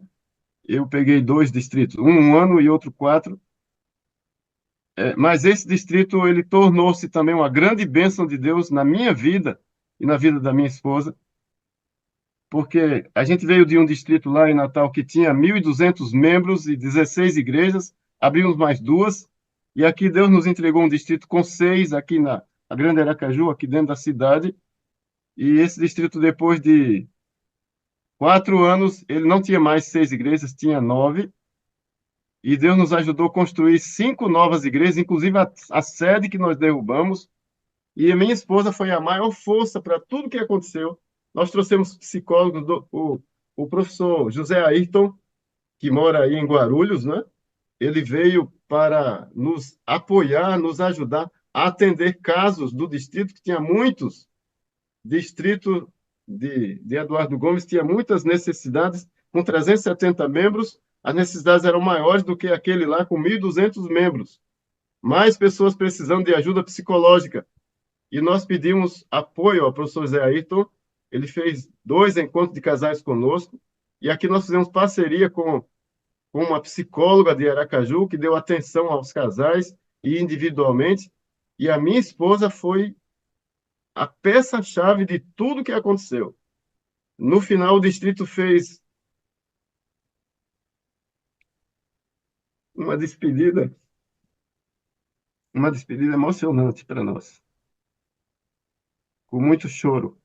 eu peguei dois distritos, um ano e outro 4. Mas esse distrito, ele tornou-se também uma grande bênção de Deus na minha vida e na vida da minha esposa, porque a gente veio de um distrito lá em Natal que tinha 1.200 membros e 16 igrejas, abrimos mais duas, e aqui Deus nos entregou um distrito com 6, aqui na a Grande Aracaju, aqui dentro da cidade, e esse distrito, depois de 4 anos, ele não tinha mais 6 igrejas, tinha 9, e Deus nos ajudou a construir 5 novas igrejas, inclusive a sede que nós derrubamos, e a minha esposa foi a maior força para tudo que aconteceu. Nós trouxemos psicólogos, o professor José Ayrton, que mora aí em Guarulhos, né? Ele veio para nos apoiar, nos ajudar a atender casos do distrito, que tinha muitos. Distrito de Eduardo Gomes tinha muitas necessidades, com 370 membros, as necessidades eram maiores do que aquele lá com 1.200 membros. Mais pessoas precisando de ajuda psicológica. E nós pedimos apoio ao professor Zé Ayrton. Ele fez 2 encontros de casais conosco. E aqui nós fizemos parceria com uma psicóloga de Aracaju, que deu atenção aos casais e individualmente. E a minha esposa foi a peça-chave de tudo que aconteceu. No final, o distrito fez uma despedida, uma despedida emocionante para nós, com muito choro,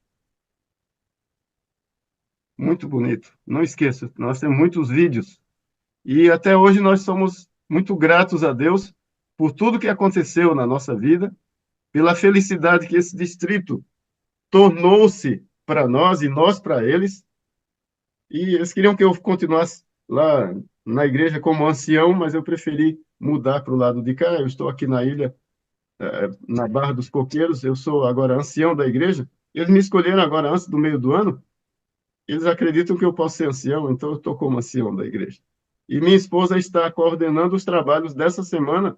muito bonito. Não esqueça, nós temos muitos vídeos. E até hoje nós somos muito gratos a Deus por tudo que aconteceu na nossa vida, pela felicidade que esse distrito tornou-se para nós e nós para eles. E eles queriam que eu continuasse lá na igreja como ancião, mas eu preferi mudar para o lado de cá. Eu estou aqui na ilha, na Barra dos Coqueiros. Eu sou agora ancião da igreja. Eles me escolheram agora antes do meio do ano. Eles acreditam que eu posso ser ancião, então eu estou como ancião da igreja. E minha esposa está coordenando os trabalhos dessa semana,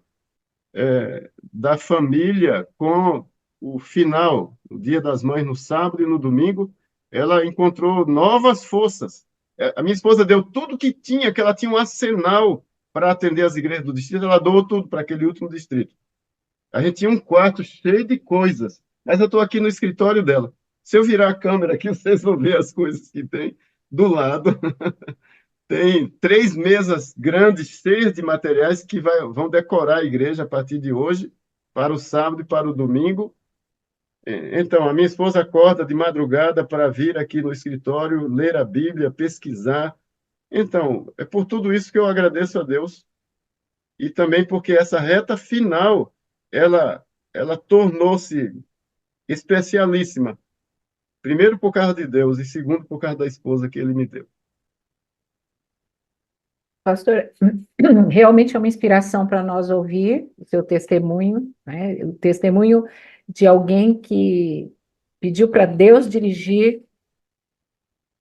da família, com o final, o Dia das Mães no sábado e no domingo. Ela encontrou novas forças. A minha esposa deu tudo que tinha, que ela tinha um arsenal para atender as igrejas do distrito, ela doou tudo para aquele último distrito. A gente tinha um quarto cheio de coisas, mas eu estou aqui no escritório dela. Se eu virar a câmera aqui, vocês vão ver as coisas que tem do lado. Tem 3 mesas grandes, cheias de materiais vão decorar a igreja a partir de hoje, para o sábado e para o domingo. Então, a minha esposa acorda de madrugada para vir aqui no escritório, ler a Bíblia, pesquisar. Então, é por tudo isso que eu agradeço a Deus e também porque essa reta final, ela, ela tornou-se especialíssima. Primeiro por causa de Deus e segundo por causa da esposa que ele me deu. Pastor, realmente é uma inspiração para nós ouvir o seu testemunho, né? O testemunho de alguém que pediu para Deus dirigir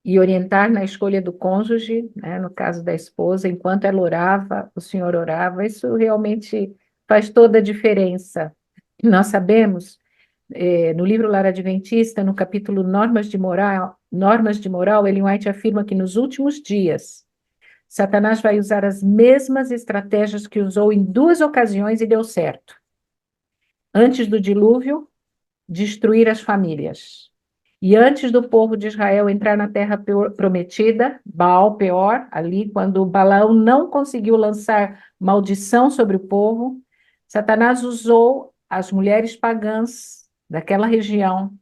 e orientar na escolha do cônjuge, né? No caso da esposa, enquanto ela orava, o Senhor orava. Isso realmente faz toda a diferença. Nós sabemos, no livro Lar Adventista, no capítulo Normas de Moral, Ellen White afirma que nos últimos dias Satanás vai usar as mesmas estratégias que usou em duas ocasiões e deu certo. Antes do dilúvio, destruir as famílias. E antes do povo de Israel entrar na terra prometida, Baal Peor, ali, quando Balaão não conseguiu lançar maldição sobre o povo, Satanás usou as mulheres pagãs daquela região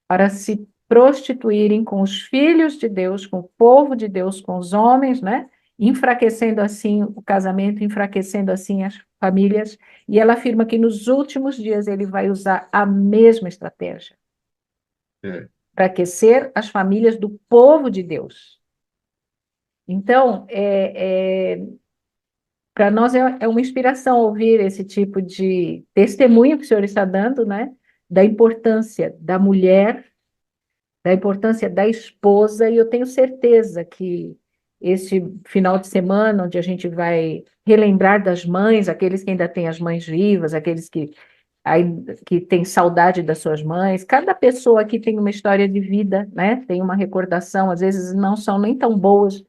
para se prostituírem com os filhos de Deus, com o povo de Deus, com os homens, né? Enfraquecendo assim o casamento, enfraquecendo assim as famílias. E ela afirma que nos últimos dias ele vai usar a mesma estratégia É, para aquecer as famílias do povo de Deus. Então, para nós é uma inspiração ouvir esse tipo de testemunho que o senhor está dando, né? Da importância da mulher, da importância da esposa, e eu tenho certeza que este final de semana, onde a gente vai relembrar das mães, aqueles que ainda têm as mães vivas, aqueles que têm saudade das suas mães, cada pessoa aqui tem uma história de vida, né? Tem uma recordação, às vezes não são nem tão boas,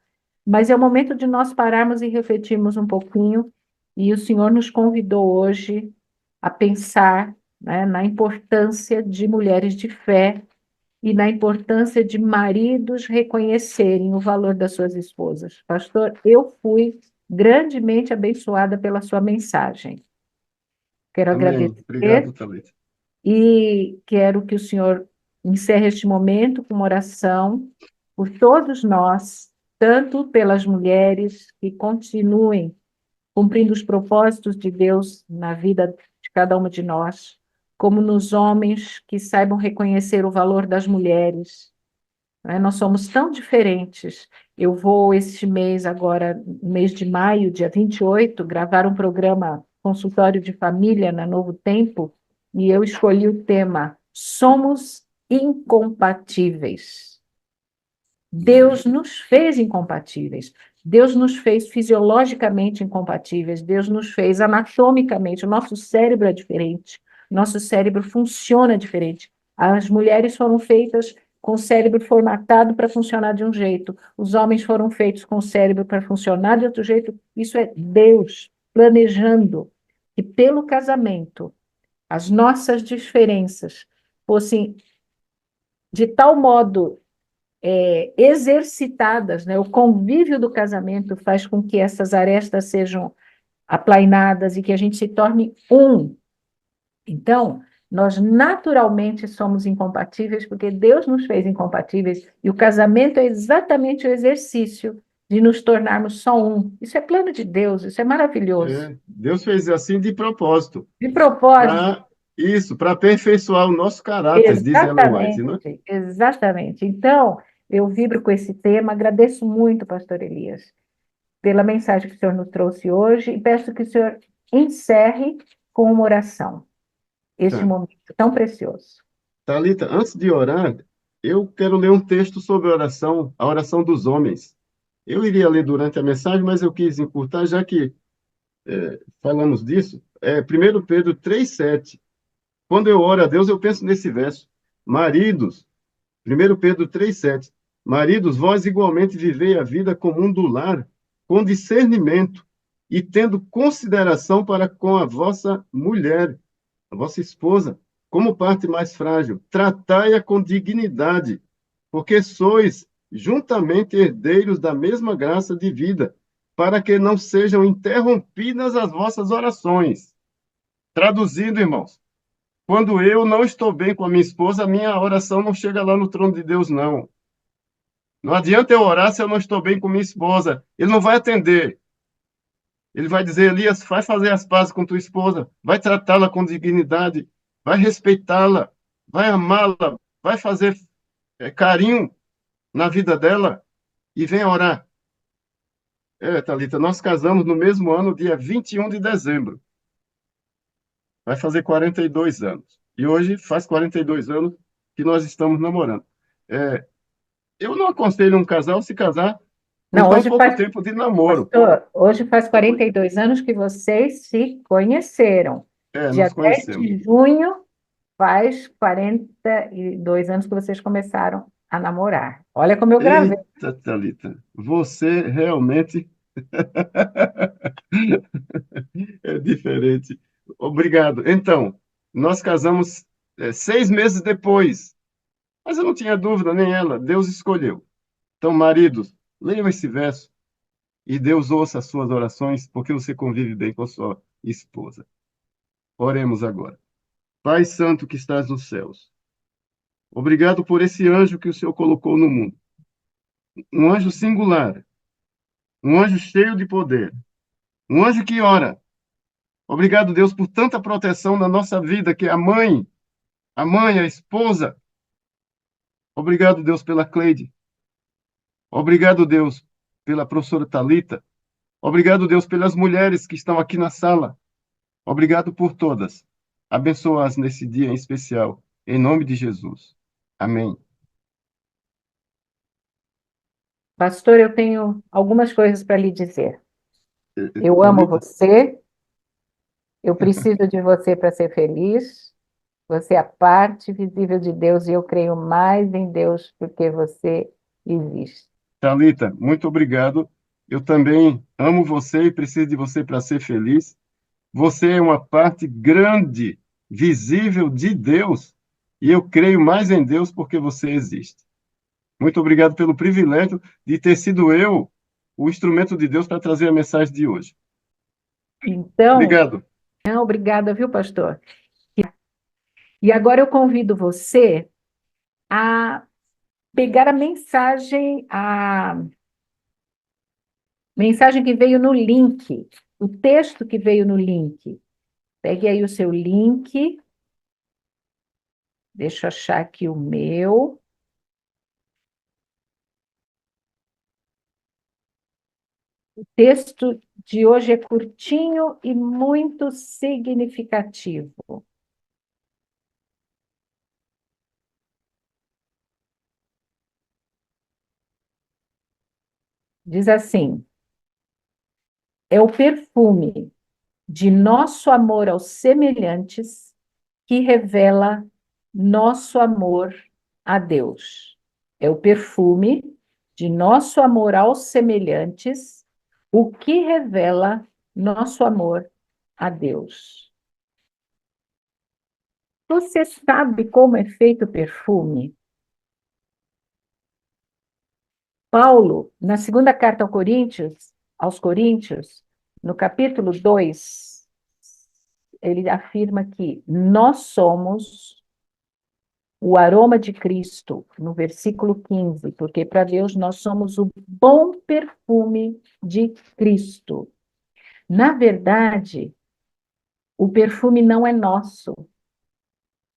mas é o momento de nós pararmos e refletirmos um pouquinho, e o Senhor nos convidou hoje a pensar, né, na importância de mulheres de fé e na importância de maridos reconhecerem o valor das suas esposas. Pastor, eu fui grandemente abençoada pela sua mensagem. Quero amém. Obrigado, agradecer Thalita. e quero que o senhor encerre este momento com uma oração por todos nós, tanto pelas mulheres que continuem cumprindo os propósitos de Deus na vida de cada uma de nós, como nos homens que saibam reconhecer o valor das mulheres, né? Nós somos tão diferentes. Eu vou, este mês, agora, no mês de maio, dia 28, gravar um programa consultório de família na Novo Tempo, e eu escolhi o tema Somos Incompatíveis. Deus nos fez incompatíveis. Deus nos fez fisiologicamente incompatíveis. Deus nos fez anatomicamente. O nosso cérebro é diferente. Nosso cérebro funciona diferente. As mulheres foram feitas com o cérebro formatado para funcionar de um jeito. Os homens foram feitos com o cérebro para funcionar de outro jeito. Isso é Deus planejando que pelo casamento as nossas diferenças fossem de tal modo exercitadas, né? O convívio do casamento faz com que essas arestas sejam aplainadas e que a gente se torne um. Então, nós naturalmente somos incompatíveis porque Deus nos fez incompatíveis e o casamento é exatamente o exercício de nos tornarmos só um. Isso é plano de Deus, isso é maravilhoso. Deus fez assim de propósito, De propósito, para isso, para aperfeiçoar o nosso caráter, diz Ellen White, né? exatamente, exatamente. Então, eu vibro com esse tema, agradeço muito, pastor Elias, pela mensagem que o senhor nos trouxe hoje e peço que o senhor encerre com uma oração, este Tá. momento tão precioso. Thalita, antes de orar, eu quero ler um texto sobre a oração dos homens. Eu iria ler durante a mensagem, mas eu quis encurtar, já que falamos disso. 1 Pedro 3,7. Quando eu oro a Deus, eu penso nesse verso. Maridos, 1 Pedro 3,7. Maridos, vós igualmente vivei a vida comum do lar, com discernimento e tendo consideração para com a vossa mulher, a vossa esposa, como parte mais frágil. Tratai-a com dignidade, porque sois juntamente herdeiros da mesma graça de vida, para que não sejam interrompidas as vossas orações. Traduzindo, irmãos, Quando eu não estou bem com a minha esposa, a minha oração não chega lá no trono de Deus, não. Não adianta eu orar se eu não estou bem com minha esposa. Ele não vai atender. Ele vai dizer, Elias, vai fazer as pazes com tua esposa, vai tratá-la com dignidade, vai respeitá-la, vai amá-la, vai fazer carinho na vida dela e vem orar. Thalita, nós casamos no mesmo ano, dia 21 de dezembro. Vai fazer 42 anos. E hoje faz 42 anos que nós estamos namorando. É, eu não aconselho um casal se casar com Não, tão pouco tempo de namoro. pastor, hoje faz 42 anos que vocês se conheceram. Dia Nós 10 conhecemos. de junho faz 42 anos que vocês começaram a namorar. Olha como eu gravei. Eita, Thalita, você realmente é diferente. Obrigado. Então, nós casamos 6 meses depois, mas eu não tinha dúvida, nem ela. Deus escolheu. Então, maridos, leiam esse verso e Deus ouça as suas orações, porque você convive bem com sua esposa. Oremos agora. Pai Santo que estás nos céus, obrigado por esse anjo que o Senhor colocou no mundo. Um anjo singular, um anjo cheio de poder, um anjo que ora. Obrigado, Deus, por tanta proteção na nossa vida, que é a mãe, a esposa. Obrigado, Deus, pela Cleide. Obrigado, Deus, pela professora Talita. Obrigado, Deus, pelas mulheres que estão aqui na sala. Obrigado por todas. Abençoa-as nesse dia em especial, em nome de Jesus. Amém. Pastor, eu tenho algumas coisas para lhe dizer. Eu amo Talita, você, eu preciso de você para ser feliz. Você é a parte visível de Deus e eu creio mais em Deus porque você existe. Talita, muito obrigado. Eu também amo você e preciso de você para ser feliz. Você é uma parte grande, visível de Deus, e eu creio mais em Deus porque você existe. Muito obrigado pelo privilégio de ter sido eu o instrumento de Deus para trazer a mensagem de hoje. Então, Obrigado. obrigada, viu, pastor? E agora eu convido você a pegar a mensagem que veio no link, o texto que veio no link. Pegue aí o seu link, deixa eu achar aqui o meu. O texto de hoje é curtinho e muito significativo. Diz assim: é o perfume de nosso amor aos semelhantes que revela nosso amor a Deus. É o perfume de nosso amor aos semelhantes, o que revela nosso amor a Deus. Você sabe como é feito o perfume? Paulo, na segunda carta aos Coríntios, no capítulo 2, ele afirma que nós somos o aroma de Cristo, no versículo 15, porque para Deus nós somos o bom perfume de Cristo. Na verdade, o perfume não é nosso,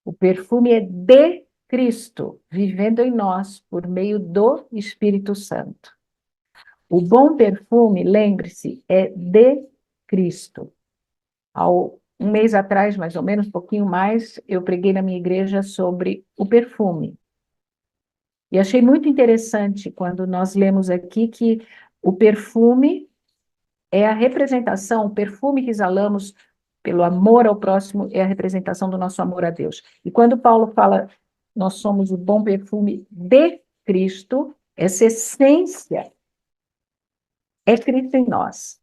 o perfume é de Cristo, vivendo em nós por meio do Espírito Santo. O bom perfume, lembre-se, é de Cristo. Um mês atrás, mais ou menos, um pouquinho mais, eu preguei na minha igreja sobre o perfume. E achei muito interessante quando nós lemos aqui que o perfume é a representação, o perfume que exalamos pelo amor ao próximo é a representação do nosso amor a Deus. E quando Paulo fala, nós somos o bom perfume de Cristo, essa essência é Cristo em nós.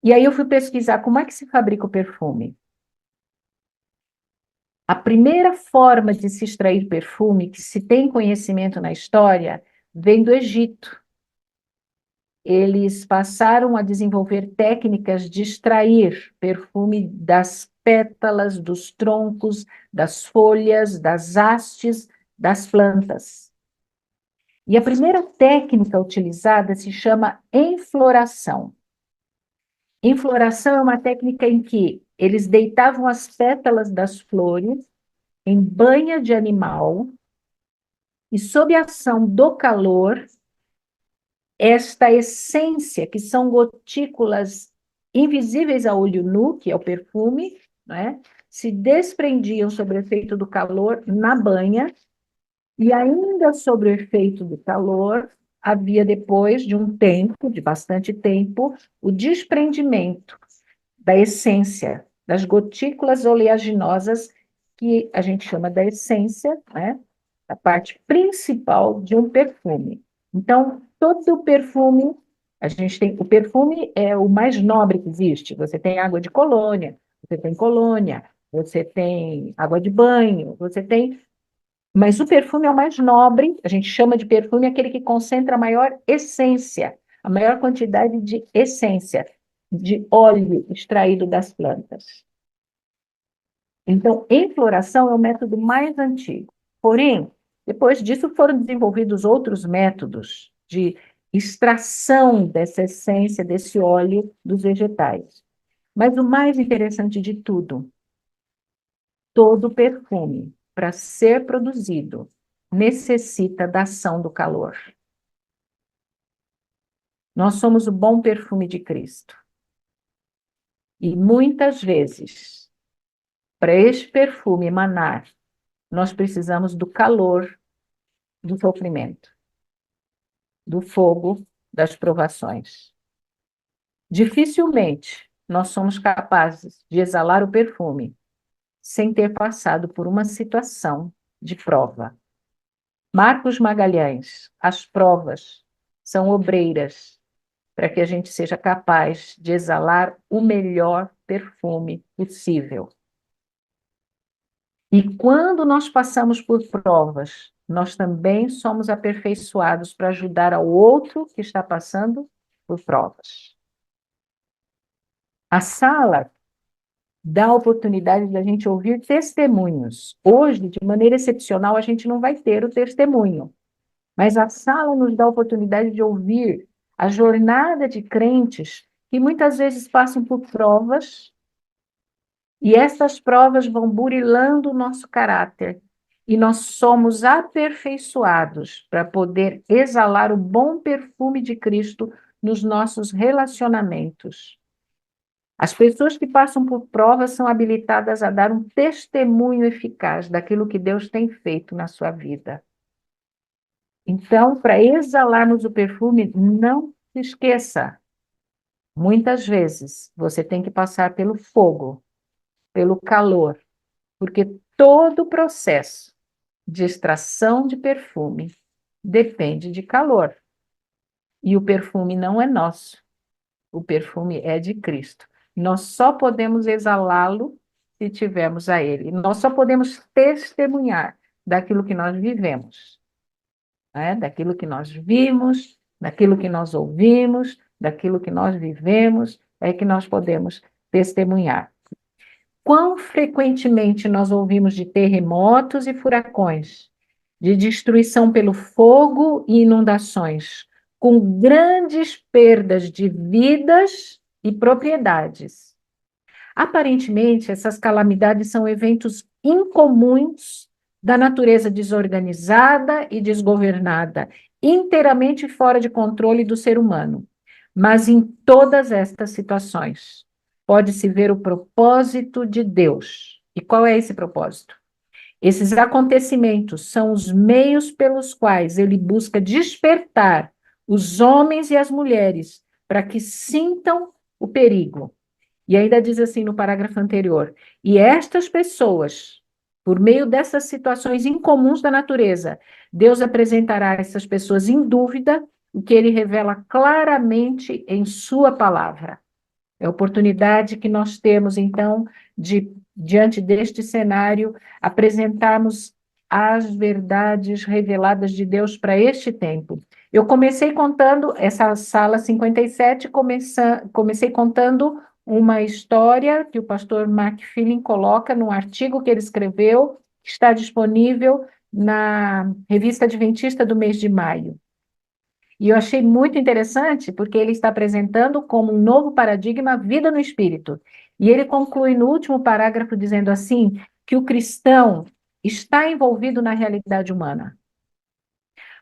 E aí eu fui pesquisar como é que se fabrica o perfume. A primeira forma de se extrair perfume, que se tem conhecimento na história, vem do Egito. Eles passaram a desenvolver técnicas de extrair perfume das pétalas, dos troncos, das folhas, das hastes, das plantas. E a primeira técnica utilizada se chama enfloração. Enfloração é uma técnica em que eles deitavam as pétalas das flores em banha de animal e, sob a ação do calor, esta essência, que são gotículas invisíveis a olho nu, que é o perfume, né, se desprendiam sob o efeito do calor na banha, e ainda sob o efeito do calor, havia depois de um tempo, de bastante tempo, o desprendimento da essência, das gotículas oleaginosas, que a gente chama da essência, né, a parte principal de um perfume. Então, todo o perfume, a gente tem, o perfume é o mais nobre que existe. Você tem água de colônia, você tem água de banho, você tem. Mas o perfume é o mais nobre, a gente chama de perfume aquele que concentra a maior essência, a maior quantidade de essência, de óleo extraído das plantas. Então, enfloração é o método mais antigo. Porém, depois disso foram desenvolvidos outros métodos de extração dessa essência, desse óleo dos vegetais. Mas o mais interessante de tudo, todo perfume, para ser produzido, necessita da ação do calor. Nós somos o bom perfume de Cristo. E muitas vezes, para este perfume emanar, nós precisamos do calor do sofrimento, do fogo das provações. Dificilmente nós somos capazes de exalar o perfume sem ter passado por uma situação de prova. Marcos Magalhães, as provas são obreiras para que a gente seja capaz de exalar o melhor perfume possível. E quando nós passamos por provas, nós também somos aperfeiçoados para ajudar ao outro que está passando por provas. A sala dá a oportunidade de a gente ouvir testemunhos. Hoje, de maneira excepcional, a gente não vai ter o testemunho, mas a sala nos dá a oportunidade de ouvir a jornada de crentes que muitas vezes passam por provas, e essas provas vão burilando o nosso caráter, e nós somos aperfeiçoados para poder exalar o bom perfume de Cristo nos nossos relacionamentos. As pessoas que passam por provas são habilitadas a dar um testemunho eficaz daquilo que Deus tem feito na sua vida. Então, para exalarmos o perfume, não se esqueça, muitas vezes você tem que passar pelo fogo, pelo calor, porque todo o processo de extração de perfume depende de calor. E o perfume não é nosso, o perfume é de Cristo. Nós só podemos exalá-lo se tivermos a Ele. Nós só podemos testemunhar daquilo que nós vivemos, né? Daquilo que nós vimos, daquilo que nós ouvimos, daquilo que nós vivemos, é que nós podemos testemunhar. Quão frequentemente nós ouvimos de terremotos e furacões, de destruição pelo fogo e inundações, com grandes perdas de vidas e propriedades. Aparentemente, essas calamidades são eventos incomuns da natureza desorganizada e desgovernada, inteiramente fora de controle do ser humano. Mas em todas estas situações, pode-se ver o propósito de Deus. E qual é esse propósito? Esses acontecimentos são os meios pelos quais ele busca despertar os homens e as mulheres para que sintam o perigo. E ainda diz assim no parágrafo anterior: e estas pessoas, por meio dessas situações incomuns da natureza, Deus apresentará a essas pessoas em dúvida o que ele revela claramente em sua palavra. É a oportunidade que nós temos, então, de, diante deste cenário, apresentarmos as verdades reveladas de Deus para este tempo. Eu comecei contando, essa sala 57, comecei contando uma história que o pastor Mark Filling coloca num artigo que ele escreveu, que está disponível na Revista Adventista do mês de maio. E eu achei muito interessante, porque ele está apresentando como um novo paradigma a vida no espírito. E ele conclui no último parágrafo dizendo assim, que o cristão está envolvido na realidade humana.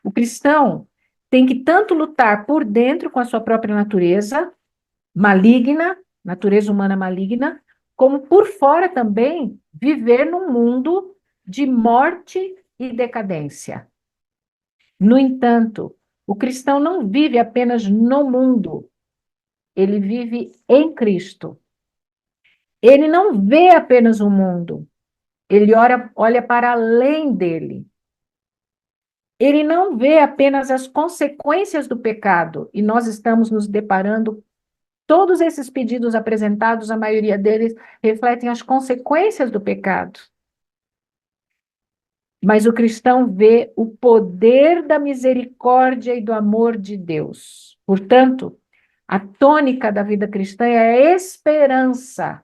O cristão tem que tanto lutar por dentro com a sua própria natureza maligna, natureza humana maligna, como por fora também viver num mundo de morte e decadência. No entanto, o cristão não vive apenas no mundo, ele vive em Cristo. Ele não vê apenas o mundo, ele olha para além dele. Ele não vê apenas as consequências do pecado, e nós estamos nos deparando, todos esses pedidos apresentados, a maioria deles refletem as consequências do pecado. Mas o cristão vê o poder da misericórdia e do amor de Deus. Portanto, a tônica da vida cristã é a esperança,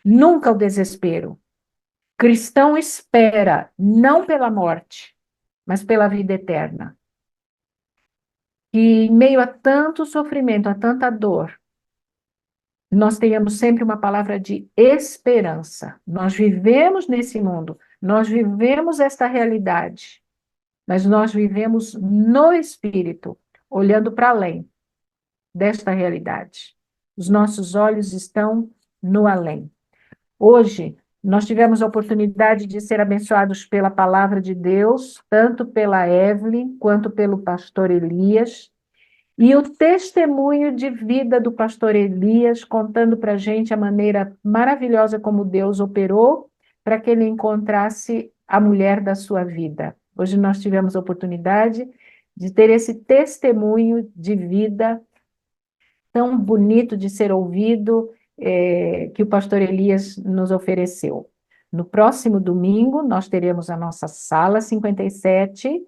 nunca o desespero. Cristão espera, não pela morte, mas pela vida eterna. E em meio a tanto sofrimento, a tanta dor, nós tenhamos sempre uma palavra de esperança. Nós vivemos nesse mundo, nós vivemos esta realidade, mas nós vivemos no Espírito, olhando para além desta realidade. Os nossos olhos estão no além. Hoje, nós tivemos a oportunidade de ser abençoados pela palavra de Deus, tanto pela Evelyn quanto pelo pastor Elias, e o testemunho de vida do pastor Elias, contando para a gente a maneira maravilhosa como Deus operou para que ele encontrasse a mulher da sua vida. Hoje nós tivemos a oportunidade de ter esse testemunho de vida tão bonito de ser ouvido, que o pastor Elias nos ofereceu. No próximo domingo, nós teremos a nossa sala 57,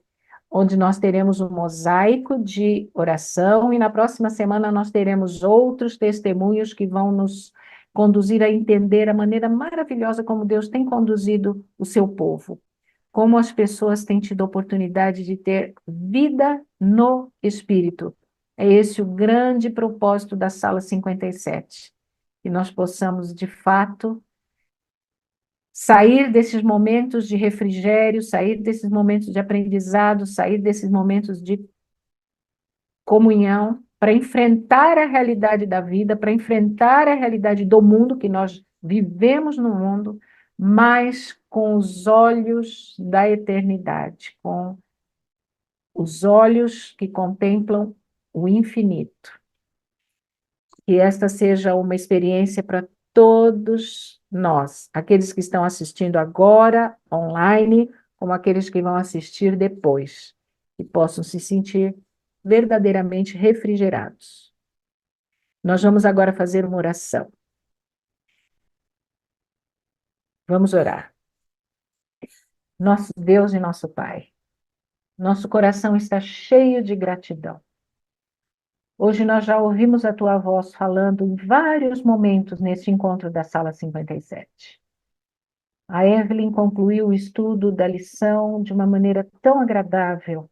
onde nós teremos um mosaico de oração, e na próxima semana nós teremos outros testemunhos que vão nos conduzir a entender a maneira maravilhosa como Deus tem conduzido o seu povo, como as pessoas têm tido a oportunidade de ter vida no Espírito. É esse o grande propósito da Sala 57, que nós possamos, de fato, sair desses momentos de refrigério, sair desses momentos de aprendizado, sair desses momentos de comunhão, para enfrentar a realidade da vida, para enfrentar a realidade do mundo, que nós vivemos no mundo, mas com os olhos da eternidade, com os olhos que contemplam o infinito. Que esta seja uma experiência para todos nós, aqueles que estão assistindo agora, online, como aqueles que vão assistir depois, que possam se sentir verdadeiramente refrigerados. Nós vamos agora fazer uma oração. Vamos orar. Nosso Deus e nosso Pai, nosso coração está cheio de gratidão. Hoje nós já ouvimos a tua voz falando em vários momentos neste encontro da Sala 57. A Evelyn concluiu o estudo da lição de uma maneira tão agradável,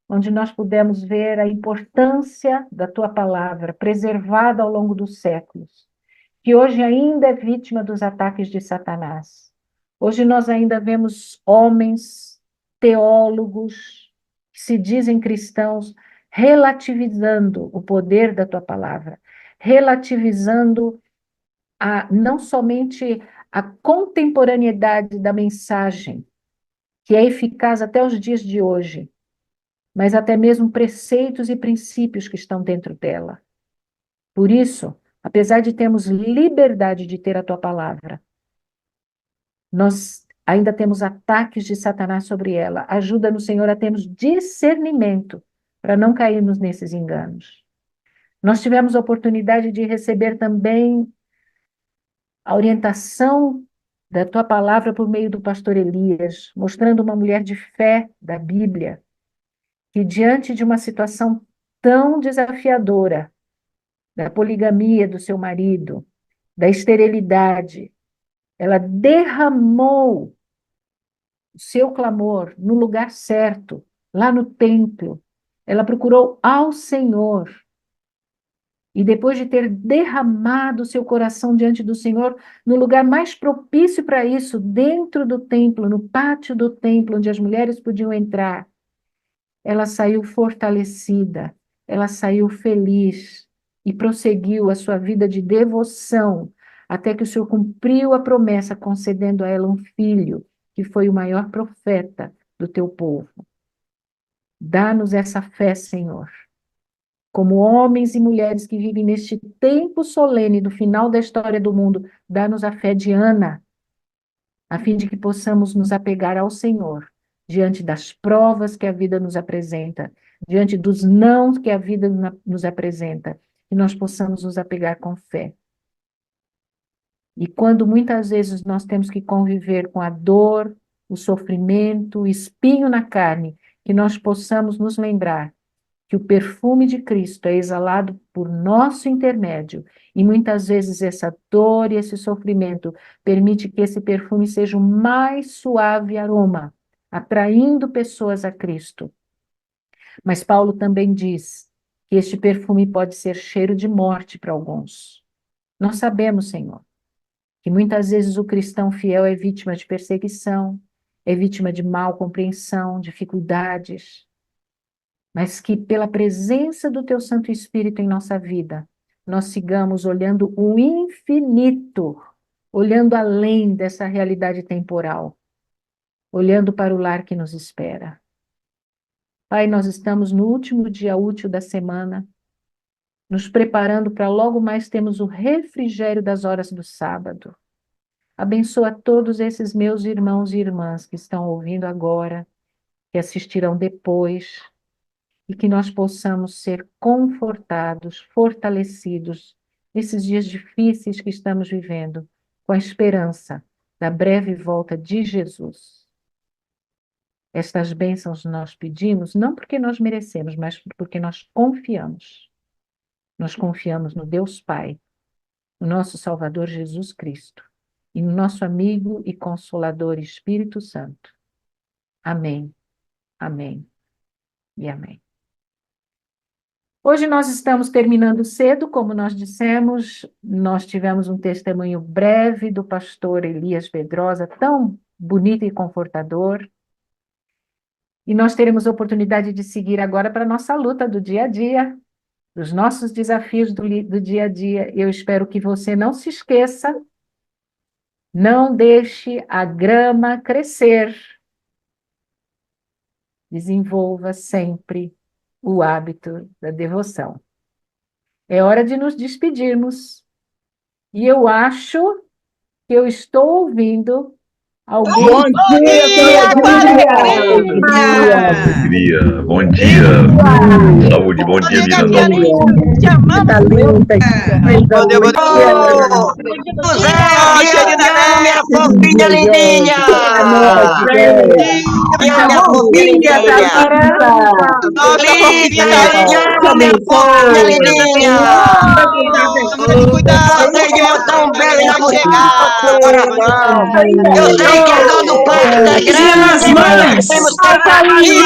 onde nós pudemos ver a importância da tua palavra, preservada ao longo dos séculos, que hoje ainda é vítima dos ataques de Satanás. Hoje nós ainda vemos homens, teólogos, que se dizem cristãos, relativizando o poder da tua palavra, relativizando não somente a contemporaneidade da mensagem, que é eficaz até os dias de hoje, mas até mesmo preceitos e princípios que estão dentro dela. Por isso, apesar de termos liberdade de ter a tua palavra, nós ainda temos ataques de Satanás sobre ela. Ajuda-nos, Senhor, a termos discernimento para não cairmos nesses enganos. Nós tivemos a oportunidade de receber também a orientação da tua palavra por meio do pastor Elias, mostrando uma mulher de fé da Bíblia, que diante de uma situação tão desafiadora, da poligamia do seu marido, da esterilidade, ela derramou o seu clamor no lugar certo, lá no templo. Ela procurou ao Senhor. E depois de ter derramado o seu coração diante do Senhor, no lugar mais propício para isso, dentro do templo, no pátio do templo, onde as mulheres podiam entrar, ela saiu fortalecida, ela saiu feliz e prosseguiu a sua vida de devoção, até que o Senhor cumpriu a promessa, concedendo a ela um filho, que foi o maior profeta do teu povo. Dá-nos essa fé, Senhor, como homens e mulheres que vivem neste tempo solene do final da história do mundo. Dá-nos a fé de Ana, a fim de que possamos nos apegar ao Senhor, diante das provas que a vida nos apresenta, diante dos nãos que a vida nos apresenta, e nós possamos nos apegar com fé. E quando muitas vezes nós temos que conviver com a dor, o sofrimento, o espinho na carne, que nós possamos nos lembrar que o perfume de Cristo é exalado por nosso intermédio, e muitas vezes essa dor e esse sofrimento permite que esse perfume seja o mais suave aroma, atraindo pessoas a Cristo. Mas Paulo também diz que este perfume pode ser cheiro de morte para alguns. Nós sabemos, Senhor, que muitas vezes o cristão fiel é vítima de perseguição, é vítima de mal compreensão, dificuldades, mas que pela presença do Teu Santo Espírito em nossa vida, nós sigamos olhando o infinito, olhando além dessa realidade temporal, olhando para o lar que nos espera. Pai, nós estamos no último dia útil da semana, nos preparando para logo mais termos o refrigério das horas do sábado. Abençoa todos esses meus irmãos e irmãs que estão ouvindo agora, que assistirão depois, e que nós possamos ser confortados, fortalecidos, nesses dias difíceis que estamos vivendo, com a esperança da breve volta de Jesus. Estas bênçãos nós pedimos, não porque nós merecemos, mas porque nós confiamos. Nós confiamos no Deus Pai, no nosso Salvador Jesus Cristo, e no nosso amigo e consolador Espírito Santo. Amém, amém e amém. Hoje nós estamos terminando cedo, como nós dissemos, nós tivemos um testemunho breve do pastor Elias Pedrosa, tão bonito e confortador, e nós teremos a oportunidade de seguir agora para a nossa luta do dia a dia, dos nossos desafios do dia a dia. Eu espero que você não se esqueça, não deixe a grama crescer, desenvolva sempre o hábito da devoção. É hora de nos despedirmos. E eu acho que eu estou ouvindo alguém... Bom dia, Alegria, bom dia. Saúde, bom dia, Minas. Te amamos. Bom dia. José, minha fofinha lindinha. Minha fofinha lindinha. Lívia, minha fofinha lindinha. Cuidado, Senhor, tão bem na chegar, coração. Eu sei que a dor do parto é grande, mas temos que sair.